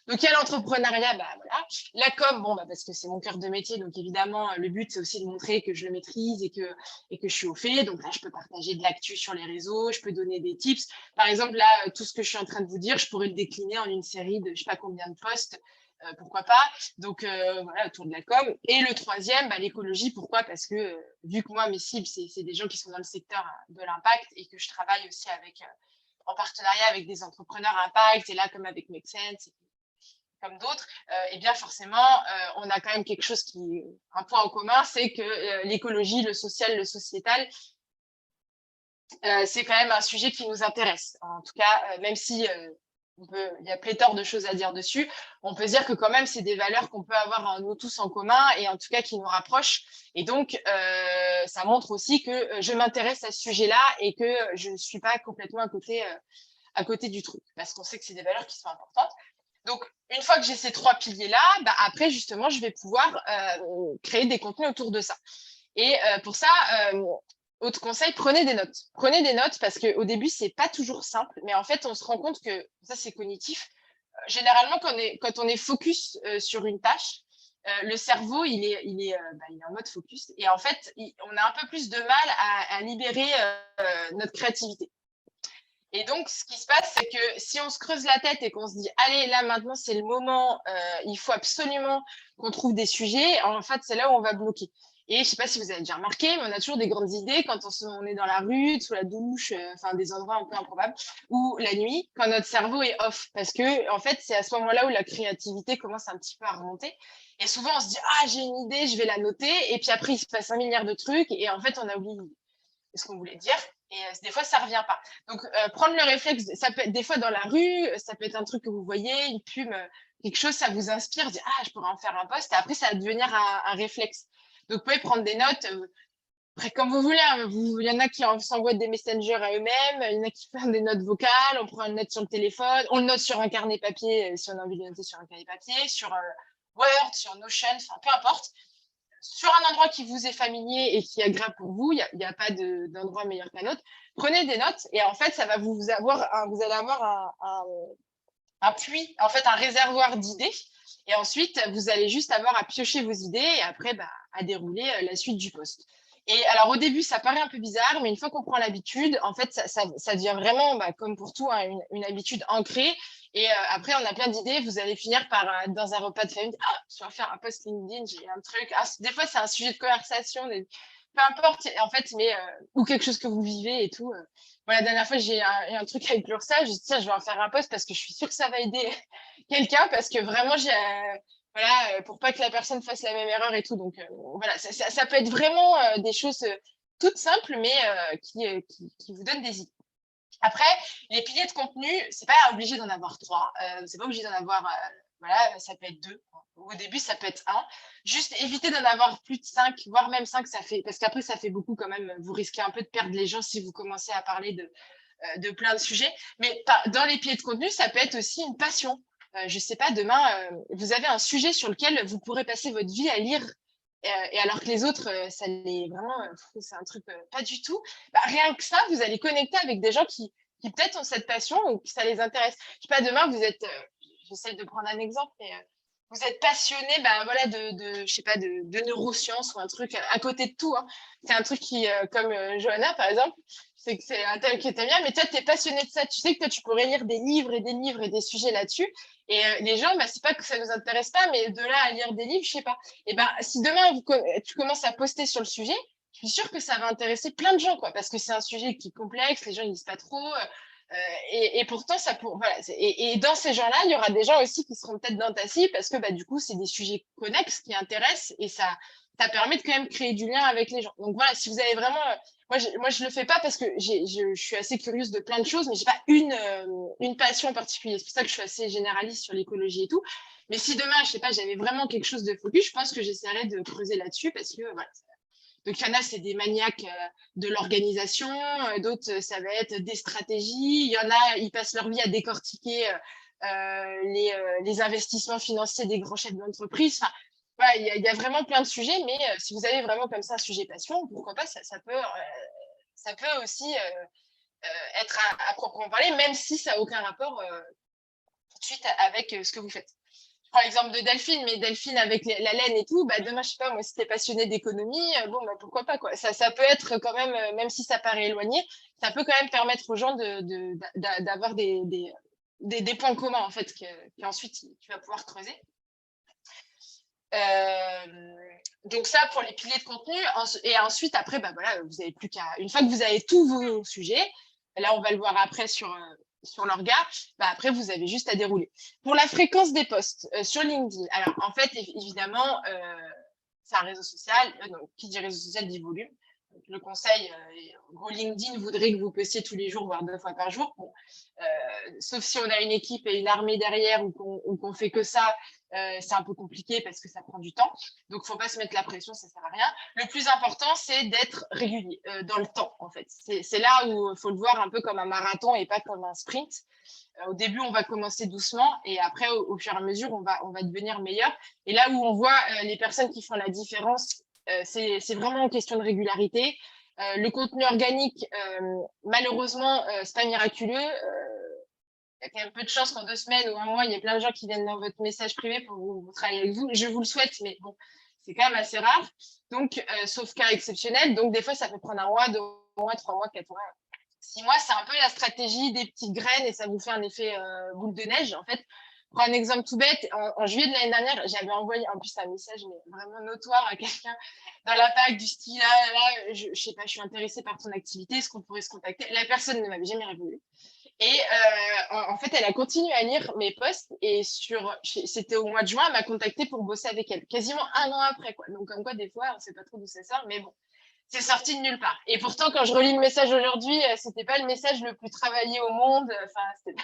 Speaker 1: Donc, il y a l'entrepreneuriat, voilà. La com, parce que c'est mon cœur de métier, donc évidemment, le but, c'est aussi de montrer que je le maîtrise et que je suis au fait. Donc là, je peux partager de l'actu sur les réseaux, je peux donner des tips. Par exemple, là, tout ce que je suis en train de vous dire, je pourrais le décliner en une série de je ne sais pas combien de posts, pourquoi pas. Donc, voilà, autour de la com. Et le troisième, l'écologie, pourquoi? Parce que vu que moi, mes cibles, c'est des gens qui sont dans le secteur de l'impact et que je travaille aussi avec en partenariat avec des entrepreneurs impact, et là, comme avec Make Sense, comme d'autres, eh bien forcément, on a quand même quelque chose un point en commun, c'est que l'écologie, le social, le sociétal, c'est quand même un sujet qui nous intéresse. En tout cas, même si il y a pléthore de choses à dire dessus, on peut dire que quand même, c'est des valeurs qu'on peut avoir nous tous en commun et en tout cas qui nous rapprochent. Et donc, ça montre aussi que je m'intéresse à ce sujet-là et que je ne suis pas complètement à côté du truc, parce qu'on sait que c'est des valeurs qui sont importantes. Donc, une fois que j'ai ces 3 piliers-là, bah, après, justement, je vais pouvoir créer des contenus autour de ça. Et pour ça, autre conseil, prenez des notes. Prenez des notes parce qu'au début, c'est pas toujours simple, mais en fait, on se rend compte que ça, c'est cognitif. Généralement, quand on est focus sur une tâche, le cerveau, il est en mode focus. Et en fait, on a un peu plus de mal à libérer notre créativité. Et donc, ce qui se passe, c'est que si on se creuse la tête et qu'on se dit, allez, là, maintenant, c'est le moment, il faut absolument qu'on trouve des sujets, en fait, c'est là où on va bloquer. Et je ne sais pas si vous avez déjà remarqué, mais on a toujours des grandes idées quand on est dans la rue, sous la douche, enfin, des endroits un peu improbables, ou la nuit, quand notre cerveau est off. Parce que, en fait, c'est à ce moment-là où la créativité commence un petit peu à remonter. Et souvent, on se dit, ah, j'ai une idée, je vais la noter. Et puis après, il se passe 1 milliard de trucs. Et en fait, on a oublié ce qu'on voulait dire. Et des fois, ça ne revient pas. Donc, prendre le réflexe, ça peut être des fois dans la rue, ça peut être un truc que vous voyez, une pub, quelque chose, ça vous inspire, dire, ah, je pourrais en faire un post. Et après, ça va devenir un réflexe. Donc, vous pouvez prendre des notes, après, comme vous voulez. Hein, il y en a qui s'envoient des messengers à eux-mêmes, il y en a qui font des notes vocales, on prend une note sur le téléphone, on le note sur un carnet papier, si on a envie de le noter sur un carnet papier, sur Word, sur Notion, enfin, peu importe. Sur un endroit qui vous est familier et qui est agréable pour vous, il n'y a pas d'endroit meilleur qu'un autre. Prenez des notes et en fait, ça va vous allez avoir un puits, en fait, un réservoir d'idées. Et ensuite, vous allez juste avoir à piocher vos idées et après, à dérouler la suite du post. Et alors, au début, ça paraît un peu bizarre, mais une fois qu'on prend l'habitude, en fait, ça devient vraiment, comme pour tout, hein, une habitude ancrée. Et après, on a plein d'idées. Vous allez finir par, dans un repas de famille, ah, je vais faire un post LinkedIn, j'ai un truc. Ah, des fois, c'est un sujet de conversation, peu importe, en fait, mais ou quelque chose que vous vivez et tout. Voilà, la dernière fois, j'ai un truc avec l'URSSAF. J'ai dit, tiens, je vais en faire un post parce que je suis sûre que ça va aider quelqu'un, parce que vraiment, voilà, pour pas que la personne fasse la même erreur et tout. Donc, voilà, ça peut être vraiment des choses toutes simples, mais qui vous donnent des idées. Après, les piliers de contenu, c'est pas obligé d'en avoir 3. C'est pas obligé d'en avoir, voilà, ça peut être 2. Au début, ça peut être 1. Juste éviter d'en avoir plus de 5, voire même 5, parce qu'après, ça fait beaucoup quand même. Vous risquez un peu de perdre les gens si vous commencez à parler de plein de sujets. Mais dans les piliers de contenu, ça peut être aussi une passion. Je sais pas, demain, vous avez un sujet sur lequel vous pourrez passer votre vie à lire. Et alors que les autres, ça les vraiment, c'est un truc pas du tout. Rien que ça, vous allez connecter avec des gens qui peut-être ont cette passion ou que ça les intéresse. Je sais pas, demain, vous êtes, j'essaie de prendre un exemple, mais vous êtes passionné, voilà, je sais pas, de neurosciences ou un truc à côté de tout. Hein. C'est un truc qui, comme Johanna, par exemple, c'est que c'est un thème qui t'aime bien, mais toi, tu es passionné de ça. Tu sais que toi, tu pourrais lire des livres et des livres et des sujets là-dessus. Et les gens, c'est pas que ça nous intéresse pas, mais de là à lire des livres, je sais pas. Et si demain, tu commences à poster sur le sujet, je suis sûre que ça va intéresser plein de gens, quoi, parce que c'est un sujet qui est complexe, les gens ne lisent pas trop. Et pourtant, voilà, et dans ces gens-là, il y aura des gens aussi qui seront peut-être dans ta cible parce que du coup, c'est des sujets connexes qui intéressent et ça permet de quand même créer du lien avec les gens. Donc voilà, si vous avez vraiment. Moi, je le fais pas parce que je suis assez curieuse de plein de choses, mais j'ai pas une passion en particulier. C'est pour ça que je suis assez généraliste sur l'écologie et tout. Mais si demain, je sais pas, j'avais vraiment quelque chose de focus, je pense que j'essaierais de creuser là-dessus parce que voilà. Donc, il y en a, c'est des maniaques de l'organisation. D'autres, ça va être des stratégies. Il y en a, ils passent leur vie à décortiquer les investissements financiers des grands chefs d'entreprise. Enfin, voilà, il y a vraiment plein de sujets, mais si vous avez vraiment comme ça un sujet passion, pourquoi pas, ça peut aussi être à proprement parler, même si ça n'a aucun rapport tout de suite avec ce que vous faites. Je prends l'exemple de Delphine, mais Delphine avec la laine et tout, demain, je sais pas, moi, si t'es passionné d'économie, pourquoi pas, quoi. Ça peut être quand même si ça paraît éloigné, ça peut quand même permettre aux gens d'avoir des points communs, en fait, qu'ensuite, tu vas pouvoir creuser. Donc ça, pour les piliers de contenu. Et ensuite, après, voilà, vous avez plus qu'à... Une fois que vous avez tous vos sujets, Là, on va le voir après sur l'orga. Après, vous avez juste à dérouler. Pour la fréquence des posts sur LinkedIn, alors en fait, évidemment, c'est un réseau social. Donc, qui dit réseau social dit volume. Donc, le conseil, en gros, LinkedIn voudrait que vous postiez tous les jours, voire 2 fois par jour. Bon, sauf si on a une équipe et une armée derrière ou qu'on fait que ça, c'est un peu compliqué parce que ça prend du temps. Donc, faut pas se mettre la pression, ça sert à rien. Le plus important, c'est d'être régulier dans le temps, en fait. C'est là où il faut le voir un peu comme un marathon et pas comme un sprint. Au début, on va commencer doucement et après, au fur et à mesure, on va devenir meilleur. Et là où on voit les personnes qui font la différence, c'est vraiment une question de régularité. Le contenu organique, malheureusement, c'est pas miraculeux. Il y a quand même peu de chance qu'en 2 semaines ou un mois, il y ait plein de gens qui viennent dans votre message privé pour vous travailler avec vous. Je vous le souhaite, mais bon, c'est quand même assez rare. Donc, sauf cas exceptionnel. Donc, des fois, ça peut prendre 1 mois, 2 mois, 3 mois, 4 mois. 6 mois, c'est un peu la stratégie des petites graines et ça vous fait un effet boule de neige. En fait, pour un exemple tout bête, en juillet de l'année dernière, j'avais envoyé en plus un message mais vraiment notoire à quelqu'un dans la PAC du style je sais pas, je suis intéressée par ton activité, est-ce qu'on pourrait se contacter? La personne ne m'avait jamais répondu. Et en fait, elle a continué à lire mes posts et c'était au mois de juin, elle m'a contactée pour bosser avec elle, quasiment 1 an après, quoi. Donc, comme quoi, des fois, on sait pas trop d'où ça sort, mais bon, c'est sorti de nulle part. Et pourtant, quand je relis le message aujourd'hui, c'était pas le message le plus travaillé au monde. Enfin, c'était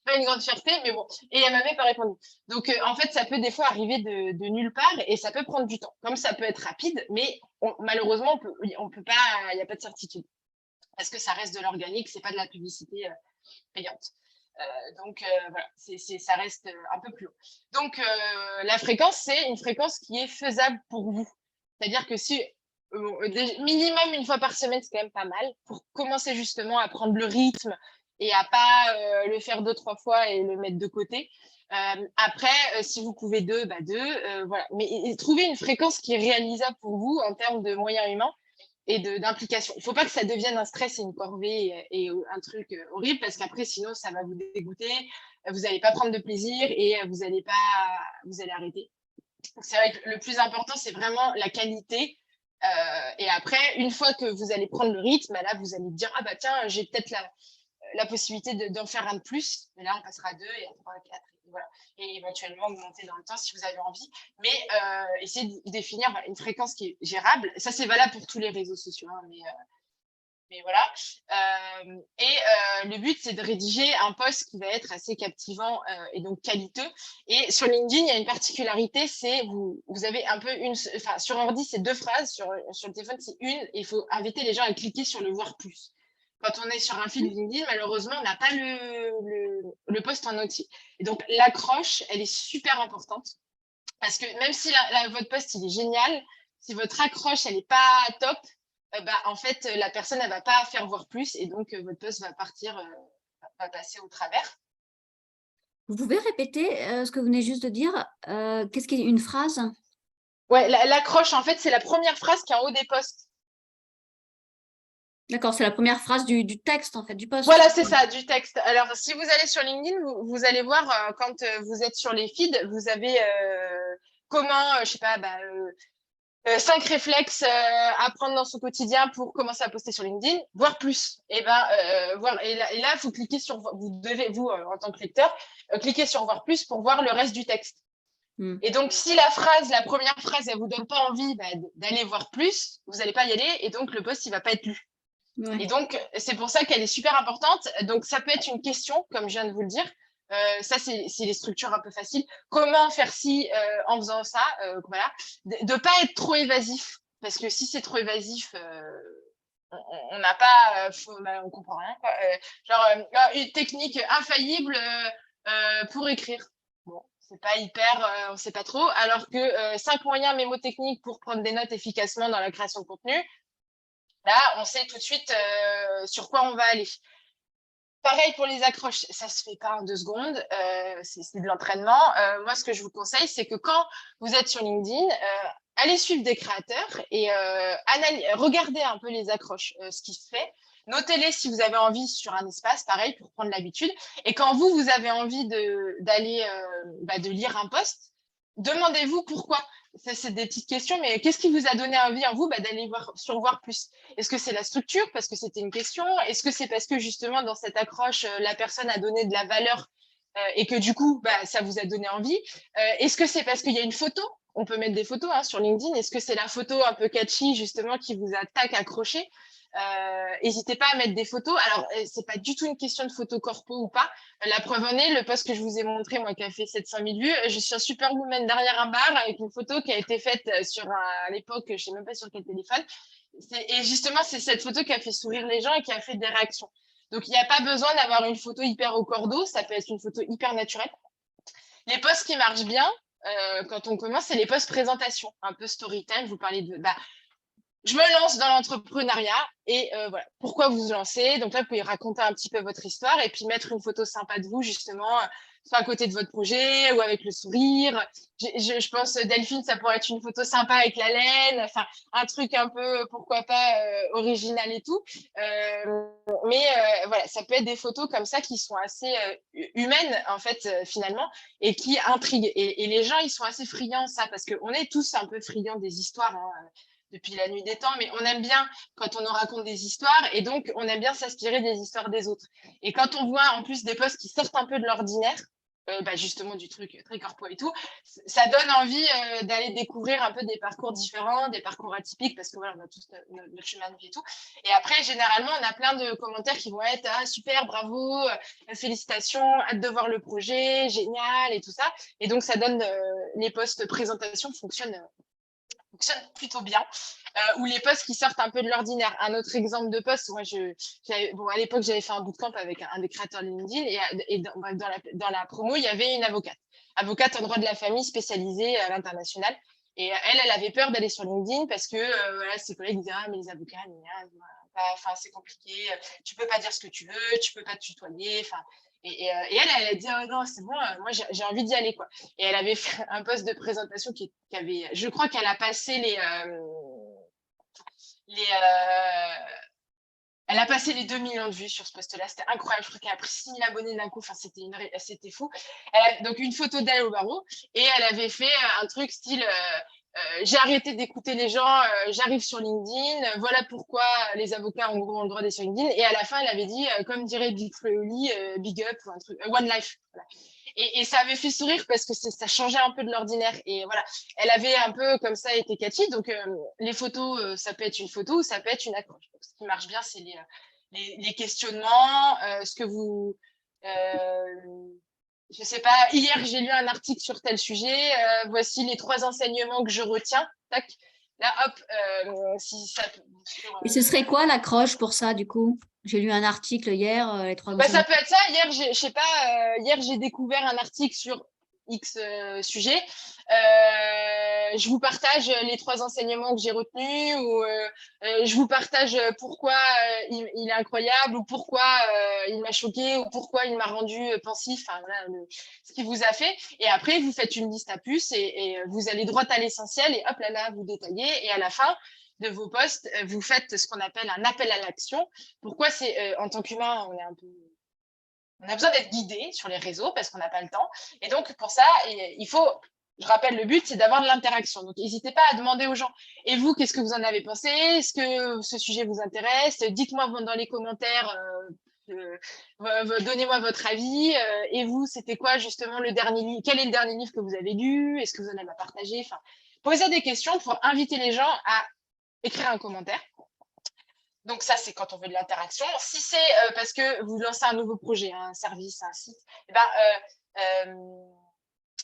Speaker 1: pas une grande fierté, mais bon. Et elle m'avait pas répondu. Donc, en fait, ça peut des fois arriver de nulle part et ça peut prendre du temps. Comme ça peut être rapide, mais malheureusement, on peut pas, il n'y a pas de certitude. Parce que ça reste de l'organique, c'est pas de la publicité payante. Donc, voilà, ça reste un peu plus haut. Donc, la fréquence, c'est une fréquence qui est faisable pour vous. C'est-à-dire que si minimum 1 fois par semaine, c'est quand même pas mal pour commencer justement à prendre le rythme et à pas le faire 2-3 fois et le mettre de côté. Après, si vous pouvez 2, 2, voilà. Mais trouver une fréquence qui est réalisable pour vous en termes de moyens humains et d'implication. Il ne faut pas que ça devienne un stress et une corvée et un truc horrible parce qu'après, sinon, ça va vous dégoûter. Vous n'allez pas prendre de plaisir et vous allez arrêter. Donc, c'est vrai que le plus important, c'est vraiment la qualité. Et après, une fois que vous allez prendre le rythme, là, vous allez dire, ah bah tiens, j'ai peut-être la possibilité d'en faire un de plus. Mais là, on passera à 2 et à 3, à 4. Voilà. Et éventuellement augmenter dans le temps si vous avez envie. Mais essayez de définir une fréquence qui est gérable. Ça, c'est valable pour tous les réseaux sociaux. Hein, mais voilà. Le but, c'est de rédiger un post qui va être assez captivant et donc qualiteux. Et sur LinkedIn, il y a une particularité, c'est vous avez un peu sur ordi, c'est 2 phrases, sur le téléphone, c'est une, et il faut inviter les gens à cliquer sur le voir plus. Quand on est sur un fil LinkedIn, malheureusement, on n'a pas le post en entier. Et donc, l'accroche, elle est super importante. Parce que même si votre post, il est génial, si votre accroche, elle n'est pas top, en fait, la personne, elle ne va pas faire voir plus et donc votre post va va passer au travers.
Speaker 3: Vous pouvez répéter ce que vous venez juste de dire? Qu'est-ce qu'est une phrase?
Speaker 1: Ouais, l'accroche, en fait, c'est la première phrase qui est en haut des posts.
Speaker 3: D'accord, c'est la première phrase du texte, en fait, du post.
Speaker 1: Voilà, c'est ça, du texte. Alors, si vous allez sur LinkedIn, vous allez voir, quand vous êtes sur les feeds, vous avez comment, je sais pas, 5 réflexes à prendre dans son quotidien pour commencer à poster sur LinkedIn, voire plus. Et là, il faut cliquer sur, vous devez, vous, en tant que lecteur, cliquer sur voir plus pour voir le reste du texte. Et donc, si la première phrase, elle vous donne pas envie d'aller voir plus, vous n'allez pas y aller et donc le post, il va pas être lu. Ouais. Et donc, c'est pour ça qu'elle est super importante. Donc, ça peut être une question, comme je viens de vous le dire. Ça, c'est les structures un peu faciles. Comment faire ci en faisant ça, voilà. De pas être trop évasif. Parce que si c'est trop évasif, on n'a pas... on comprend rien. Quoi. Une technique infaillible pour écrire. Bon, c'est pas hyper... on sait pas trop. Alors que 5 moyens mémotechniques pour prendre des notes efficacement dans la création de contenu, là, on sait tout de suite sur quoi on va aller. Pareil pour les accroches, ça ne se fait pas en 2 secondes, c'est de l'entraînement. Moi, ce que je vous conseille, c'est que quand vous êtes sur LinkedIn, allez suivre des créateurs et regardez un peu les accroches, ce qui se fait. Notez-les si vous avez envie sur un espace, pareil, pour prendre l'habitude. Et quand vous avez envie de lire un post, demandez-vous pourquoi. ça, c'est des petites questions, mais qu'est-ce qui vous a donné envie en vous d'aller survoir plus? Est-ce que c'est la structure, parce que c'était une question? Est-ce que c'est parce que justement, dans cette accroche, la personne a donné de la valeur et que du coup, ça vous a donné envie? Est-ce que c'est parce qu'il y a une photo? On peut mettre des photos sur LinkedIn. Est-ce que c'est la photo un peu catchy, justement, qui vous a accroché? N'hésitez pas à mettre des photos. Alors, c'est pas du tout une question de photo corpo ou pas. La preuve en est, le post que je vous ai montré, moi, qui a fait 700 000 vues, je suis un superwoman derrière un bar avec une photo qui a été faite à l'époque, je sais même pas sur quel téléphone. Et justement, c'est cette photo qui a fait sourire les gens et qui a fait des réactions. Donc, il n'y a pas besoin d'avoir une photo hyper au cordeau. Ça peut être une photo hyper naturelle. Les posts qui marchent bien, quand on commence, c'est les posts présentation, un peu story time. Vous parlez de je me lance dans l'entrepreneuriat et voilà, pourquoi vous vous lancez. Donc là, vous pouvez raconter un petit peu votre histoire et puis mettre une photo sympa de vous, justement, soit à côté de votre projet ou avec le sourire. Je pense, Delphine, ça pourrait être une photo sympa avec la laine, enfin, un truc un peu, pourquoi pas, original et tout. Mais voilà, ça peut être des photos comme ça qui sont assez humaines, en fait, finalement, et qui intriguent. Et les gens, ils sont assez friands, ça, parce qu'on est tous un peu friands des histoires, depuis la nuit des temps, mais on aime bien quand on nous raconte des histoires et donc on aime bien s'inspirer des histoires des autres. Et quand on voit en plus des posts qui sortent un peu de l'ordinaire, justement du truc très corpo et tout, ça donne envie d'aller découvrir un peu des parcours différents, des parcours atypiques, parce que voilà, on a tous notre chemin de vie et tout. Et après, généralement, on a plein de commentaires qui vont être « Ah, super, bravo, félicitations, hâte de voir le projet, génial » et tout ça. Et donc, ça donne, les posts présentation fonctionnent plutôt bien, ou les posts qui sortent un peu de l'ordinaire. Un autre exemple de post, moi, à l'époque, j'avais fait un bootcamp avec un des créateurs de LinkedIn et dans la promo, il y avait une avocate en droit de la famille spécialisée à l'international. Et elle avait peur d'aller sur LinkedIn parce que voilà, ses collègues disaient « Ah, mais les avocats, c'est compliqué, tu peux pas dire ce que tu veux, tu peux pas te tutoyer. » Et elle a dit « Oh non, c'est bon, moi j'ai envie d'y aller, quoi. » Et elle avait fait un post de présentation qui avait, je crois qu'elle a passé elle a passé les 2 millions de vues sur ce post-là. C'était incroyable. Je crois qu'elle a pris 6 000 abonnés d'un coup. Enfin, c'était fou. Donc, une photo d'elle au barreau. Et elle avait fait un truc style j'ai arrêté d'écouter les gens, j'arrive sur LinkedIn. Voilà pourquoi les avocats, en gros, ont le droit d'être sur LinkedIn. Et à la fin, elle avait dit, comme dirait Big Flo et Oli, big up ou un truc, one life. Voilà. Et ça avait fait sourire parce que ça changeait un peu de l'ordinaire. Et voilà, elle avait un peu comme ça été catchy. Donc, les photos, ça peut être une photo ou ça peut être une accroche. Donc, ce qui marche bien, c'est les questionnements, ce que vous... je sais pas, hier, j'ai lu un article sur tel sujet. Voici les 3 enseignements que je retiens. Tac. Là, hop, si ça...
Speaker 4: Et ce serait quoi l'accroche pour ça, du coup? J'ai lu un article hier, les 3
Speaker 1: ça peut être ça. Hier, je sais pas, hier, j'ai découvert un article sur X sujet. Je vous partage les 3 enseignements que j'ai retenus ou je vous partage pourquoi il est incroyable ou pourquoi il m'a choqué ou pourquoi il m'a rendu pensif. Enfin, voilà, ce qu'il vous a fait. Et après, vous faites une liste à puces et vous allez droit à l'essentiel et hop là, vous détaillez. Et à la fin de vos posts, vous faites ce qu'on appelle un appel à l'action. Pourquoi c'est en tant qu'humain, on a besoin d'être guidé sur les réseaux parce qu'on n'a pas le temps. Et donc, pour ça, il faut, je rappelle, le but, c'est d'avoir de l'interaction. Donc, n'hésitez pas à demander aux gens. Et vous, qu'est-ce que vous en avez pensé? Est-ce que ce sujet vous intéresse? Dites-moi dans les commentaires, donnez-moi votre avis. Et vous, c'était quoi justement le dernier livre? Quel est le dernier livre que vous avez lu? Est-ce que vous en avez à partager? Enfin, posez des questions pour inviter les gens à écrire un commentaire. Donc ça, c'est quand on veut de l'interaction. Si c'est parce que vous lancez un nouveau projet, un service, un site,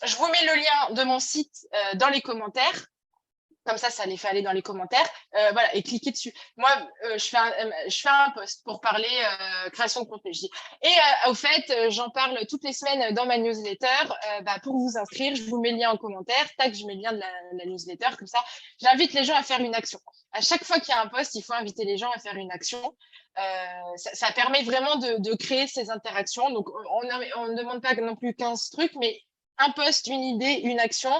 Speaker 1: je vous mets le lien de mon site dans les commentaires. Comme ça les fait aller dans les commentaires. Voilà, et cliquez dessus. Moi, je fais un post pour parler création de contenu. Je dis, et au fait, j'en parle toutes les semaines dans ma newsletter. Pour vous inscrire, je vous mets le lien en commentaire. Tac, je mets le lien de la newsletter. Comme ça, j'invite les gens à faire une action. À chaque fois qu'il y a un post, il faut inviter les gens à faire une action. Ça permet vraiment de créer ces interactions. Donc, on ne demande pas non plus 15 trucs, mais un post, une idée, une action,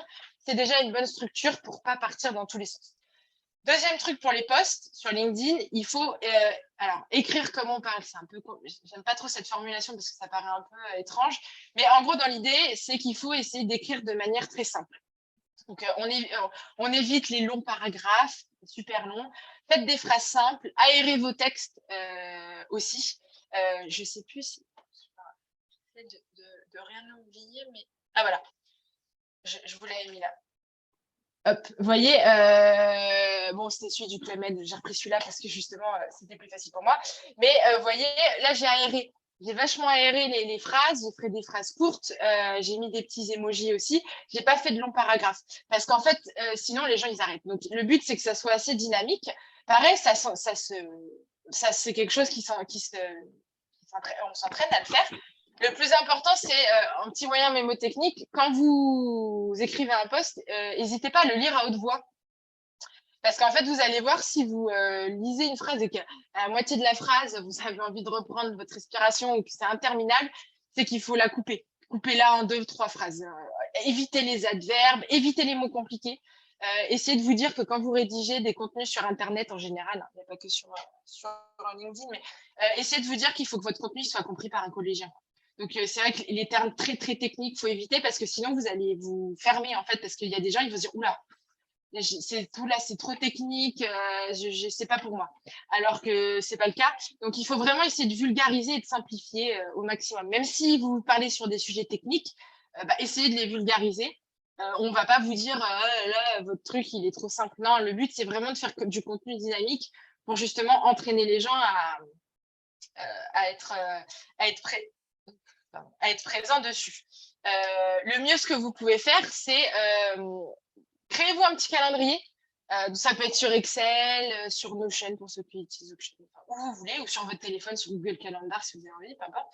Speaker 1: c'est déjà une bonne structure pour ne pas partir dans tous les sens. Deuxième truc pour les posts sur LinkedIn, il faut écrire comme on parle. C'est un peu, j'aime pas trop cette formulation parce que ça paraît un peu étrange, mais en gros, dans l'idée, c'est qu'il faut essayer d'écrire de manière très simple. Donc, on évite les longs paragraphes, super longs. Faites des phrases simples. Aérez vos textes aussi. Je ne sais plus si... J'essaie de rien oublier, mais... Ah, voilà. Je vous l'avais mis là. Hop, vous voyez, bon, c'était celui du Club Med, j'ai repris celui-là parce que justement, c'était plus facile pour moi. Mais vous voyez, là, j'ai aéré. J'ai vachement aéré les phrases, j'ai fait des phrases courtes, j'ai mis des petits emojis aussi. J'ai pas fait de longs paragraphes parce qu'en fait, sinon les gens ils arrêtent. Donc le but c'est que ça soit assez dynamique. Pareil, ça c'est quelque chose on s'entraîne à le faire. Le plus important, c'est un petit moyen mémotechnique. Quand vous écrivez un post, n'hésitez pas à le lire à haute voix. Parce qu'en fait, vous allez voir si vous lisez une phrase et qu'à la moitié de la phrase, vous avez envie de reprendre votre respiration ou que c'est interminable, c'est qu'il faut la couper. Coupez-la en 2 ou 3 phrases. Évitez les adverbes, évitez les mots compliqués. Essayez de vous dire que quand vous rédigez des contenus sur Internet en général, il n'y a pas que sur LinkedIn, mais essayez de vous dire qu'il faut que votre contenu soit compris par un collégien. Donc, c'est vrai que les termes très, très techniques, il faut éviter parce que sinon, vous allez vous fermer, en fait, parce qu'il y a des gens, ils vont se dire, oula, c'est trop technique, c'est pas pour moi. Alors que c'est pas le cas. Donc, il faut vraiment essayer de vulgariser et de simplifier au maximum. Même si vous parlez sur des sujets techniques, essayez de les vulgariser. On va pas vous dire, là, votre truc, il est trop simple. Non, le but, c'est vraiment de faire du contenu dynamique pour justement entraîner les gens à être présent dessus. Le mieux, ce que vous pouvez faire, c'est créez-vous un petit calendrier. Ça peut être sur Excel, sur Notion pour ceux qui utilisent Notion, où vous voulez, ou sur votre téléphone, sur Google Calendar si vous avez envie, peu importe.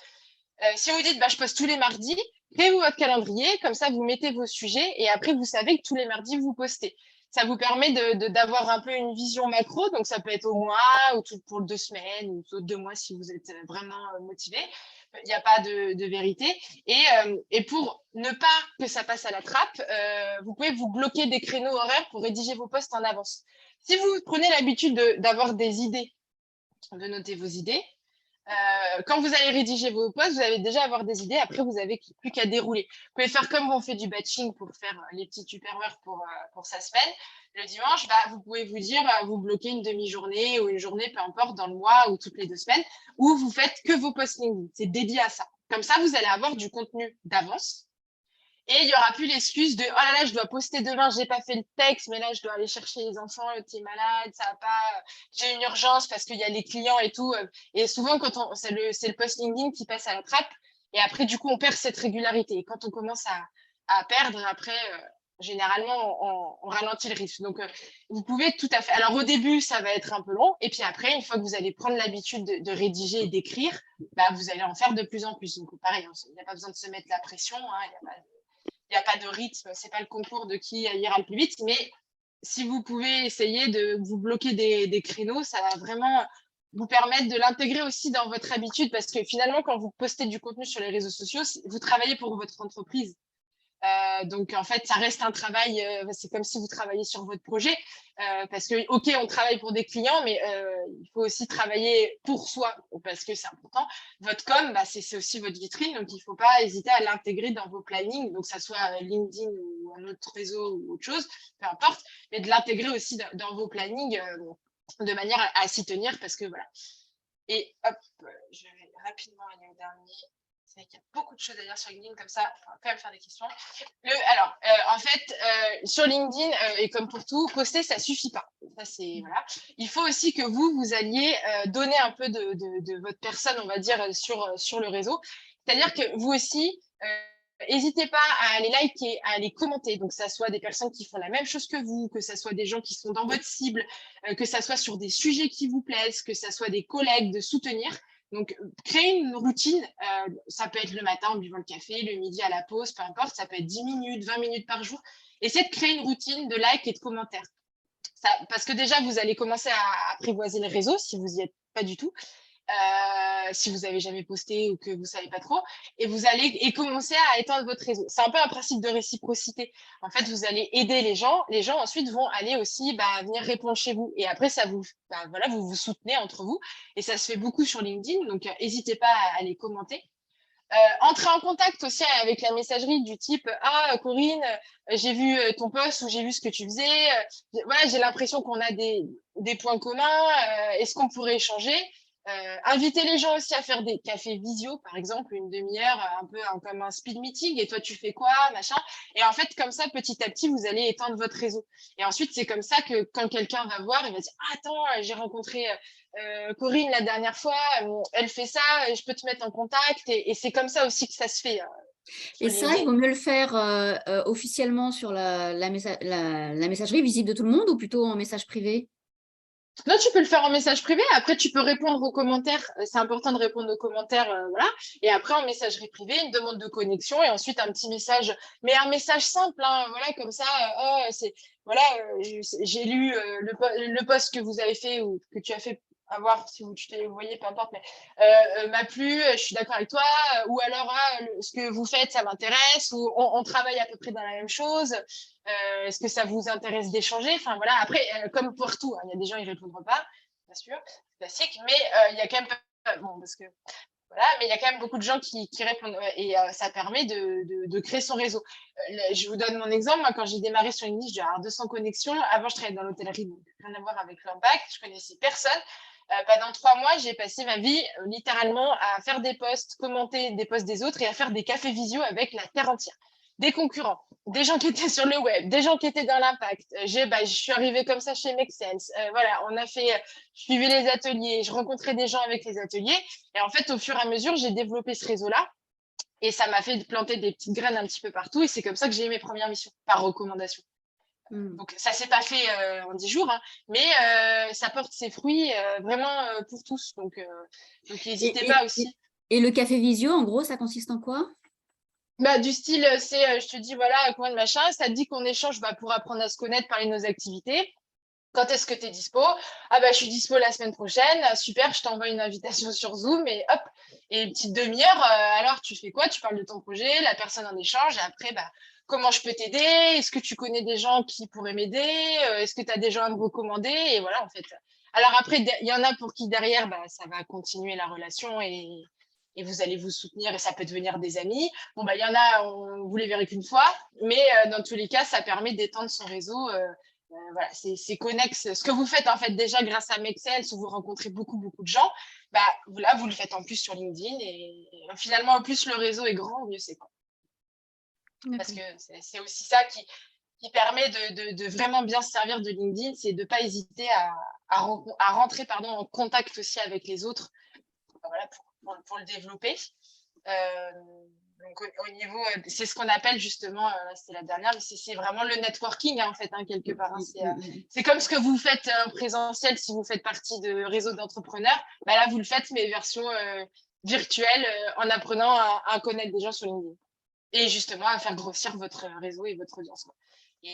Speaker 1: Si vous dites, je poste tous les mardis, créez-vous votre calendrier, comme ça vous mettez vos sujets et après vous savez que tous les mardis vous postez. Ça vous permet d'avoir un peu une vision macro, donc ça peut être au mois ou pour 2 semaines ou 2 mois si vous êtes vraiment motivé. Il n'y a pas de vérité. Et pour ne pas que ça passe à la trappe, vous pouvez vous bloquer des créneaux horaires pour rédiger vos posts en avance. Si vous prenez l'habitude d'avoir des idées, de noter vos idées, quand vous allez rédiger vos posts, vous allez déjà avoir des idées. Après, vous n'avez plus qu'à dérouler. Vous pouvez faire comme on fait du batching pour faire les petits tupperwares pour sa semaine. Le dimanche, vous pouvez vous dire, vous bloquez une demi-journée ou une journée, peu importe, dans le mois ou toutes les 2 semaines, où vous faites que vos posts LinkedIn. C'est dédié à ça. Comme ça, vous allez avoir du contenu d'avance. Et il n'y aura plus l'excuse de « Oh là là, je dois poster demain, je n'ai pas fait le texte, mais là, je dois aller chercher les enfants, le petit est malade, ça va pas, j'ai une urgence parce qu'il y a les clients et tout. » Et souvent, c'est le post LinkedIn qui passe à la trappe. Et après, du coup, on perd cette régularité. Et quand on commence à perdre, après, généralement, on ralentit le rythme. Donc, vous pouvez tout à fait… Alors, au début, ça va être un peu long. Et puis après, une fois que vous allez prendre l'habitude de rédiger et d'écrire, vous allez en faire de plus en plus. Donc, pareil, il n'y a pas besoin de se mettre la pression. Il n'y a pas de rythme, c'est pas le concours de qui ira le plus vite, mais si vous pouvez essayer de vous bloquer des créneaux, ça va vraiment vous permettre de l'intégrer aussi dans votre habitude, parce que finalement, quand vous postez du contenu sur les réseaux sociaux, vous travaillez pour votre entreprise. Donc, en fait, ça reste un travail, c'est comme si vous travailliez sur votre projet, parce que, OK, on travaille pour des clients, mais il faut aussi travailler pour soi, parce que c'est important. Votre com, c'est aussi votre vitrine, donc il ne faut pas hésiter à l'intégrer dans vos plannings, donc que ça soit LinkedIn ou un autre réseau ou autre chose, peu importe, mais de l'intégrer aussi dans vos plannings de manière à s'y tenir, parce que voilà. Et hop, je vais rapidement aller au dernier. C'est vrai qu'il y a beaucoup de choses à dire sur LinkedIn, comme ça, on va quand même faire des questions. En fait, sur LinkedIn, et comme pour tout, poster, ça ne suffit pas. Ça, voilà. Il faut aussi que vous alliez donner un peu de votre personne, on va dire, sur le réseau. C'est-à-dire que vous aussi, n'hésitez pas à aller liker, à aller commenter. Donc, que ça soit des personnes qui font la même chose que vous, que ça soit des gens qui sont dans votre cible, que ça soit sur des sujets qui vous plaisent, que ça soit des collègues, de soutenir. Donc, créer une routine, ça peut être le matin en buvant le café, le midi à la pause, peu importe, ça peut être 10 minutes, 20 minutes par jour. Essayez de créer une routine de likes et de commentaires. Parce que déjà, vous allez commencer à apprivoiser le réseau si vous n'y êtes pas du tout. Si vous n'avez jamais posté ou que vous ne savez pas trop, et vous allez commencer à étendre votre réseau. C'est un peu un principe de réciprocité. En fait, vous allez aider les gens ensuite vont aller aussi venir répondre chez vous. Et après, ça vous, vous vous soutenez entre vous. Et ça se fait beaucoup sur LinkedIn, donc n'hésitez pas à aller commenter. Entrer en contact aussi avec la messagerie du type « Ah, Corinne, j'ai vu ton post ou j'ai vu ce que tu faisais. Voilà, j'ai l'impression qu'on a des points communs. Est-ce qu'on pourrait échanger ?» Inviter les gens aussi à faire des cafés visio, par exemple, une demi-heure, un peu comme un speed meeting. Et toi, tu fais quoi, machin. Et en fait, comme ça, petit à petit, vous allez étendre votre réseau. Et ensuite, c'est comme ça que quand quelqu'un va voir, il va dire « Ah, attends, j'ai rencontré Corinne la dernière fois, elle fait ça, je peux te mettre en contact. » Et c'est comme ça aussi que ça se fait.
Speaker 4: Et ça, il vaut mieux le faire officiellement sur la messagerie visible de tout le monde ou plutôt en message privé?
Speaker 1: Non, tu peux le faire en message privé. Après, tu peux répondre aux commentaires. C'est important de répondre aux commentaires, voilà. Et après, en messagerie privée, une demande de connexion et ensuite un petit message, mais un message simple, hein, voilà, comme ça. Oh, voilà, j'ai lu le post que vous avez fait ou que tu as fait. À voir si tu t'es voyé, peu importe, mais m'a plu, je suis d'accord avec toi, ou alors ce que vous faites, ça m'intéresse, ou on travaille à peu près dans la même chose. Est-ce que ça vous intéresse d'échanger? Enfin voilà, après, comme pour tout, hein, il y a des gens, ils répondront pas, bien sûr, c'est classique, mais il y a quand même, bon, parce que voilà, mais il y a quand même beaucoup de gens qui répondent et ça permet de créer son réseau. Je vous donne mon exemple. Moi, quand j'ai démarré sur LinkedIn, je devais avoir 200 connexions. Avant, je travaillais dans l'hôtellerie, donc rien à voir avec l'impact. Je connaissais personne. Pendant 3 mois, j'ai passé ma vie littéralement à faire des posts, commenter des posts des autres et à faire des cafés visio avec la terre entière. Des concurrents, des gens qui étaient sur le web, des gens qui étaient dans l'impact. Je suis arrivée comme ça chez Make Sense. Voilà, je suivais les ateliers, je rencontrais des gens avec les ateliers. Et en fait, au fur et à mesure, j'ai développé ce réseau-là. Et ça m'a fait planter des petites graines un petit peu partout. Et c'est comme ça que j'ai eu mes premières missions, par recommandation. Donc, ça ne s'est pas fait en 10 jours, hein, mais ça porte ses fruits vraiment pour tous. Donc n'hésitez pas aussi.
Speaker 4: Et le café visio, en gros, ça consiste en quoi?
Speaker 1: Bah, du style, je te dis, voilà, combien de machin, ça te dit qu'on échange pour apprendre à se connaître, parler de nos activités. Quand est-ce que tu es dispo? Ah bah, je suis dispo la semaine prochaine. Super, je t'envoie une invitation sur Zoom et hop, et une petite demi-heure. Alors, tu fais quoi? Tu parles de ton projet, la personne en échange et après, bah, comment je peux t'aider? Est-ce que tu connais des gens qui pourraient m'aider? Est-ce que tu as des gens à me recommander? Et voilà, en fait. Alors après, il y en a pour qui derrière, bah, ça va continuer la relation et vous allez vous soutenir et ça peut devenir des amis. Bon, bah, il y en a, vous les verrez qu'une fois, mais dans tous les cas, ça permet d'étendre son réseau. Voilà, c'est connexe. Ce que vous faites en fait déjà grâce à Make Sense où vous rencontrez beaucoup de gens, bah là vous le faites en plus sur LinkedIn et finalement en plus le réseau est grand, mieux c'est quoi. Parce que c'est aussi ça qui permet de vraiment bien se servir de LinkedIn, c'est de ne pas hésiter à rentrer en contact aussi avec les autres, voilà, pour le développer. Donc, au niveau, c'est ce qu'on appelle justement, c'est la dernière, mais c'est vraiment le networking, hein, en fait, hein, quelque part. Hein, c'est comme ce que vous faites en présentiel si vous faites partie de réseau d'entrepreneurs. Bah là, vous le faites, mais version virtuelle, en apprenant à connaître des gens sur LinkedIn. Et justement, à faire grossir votre réseau et votre audience. Quoi. Et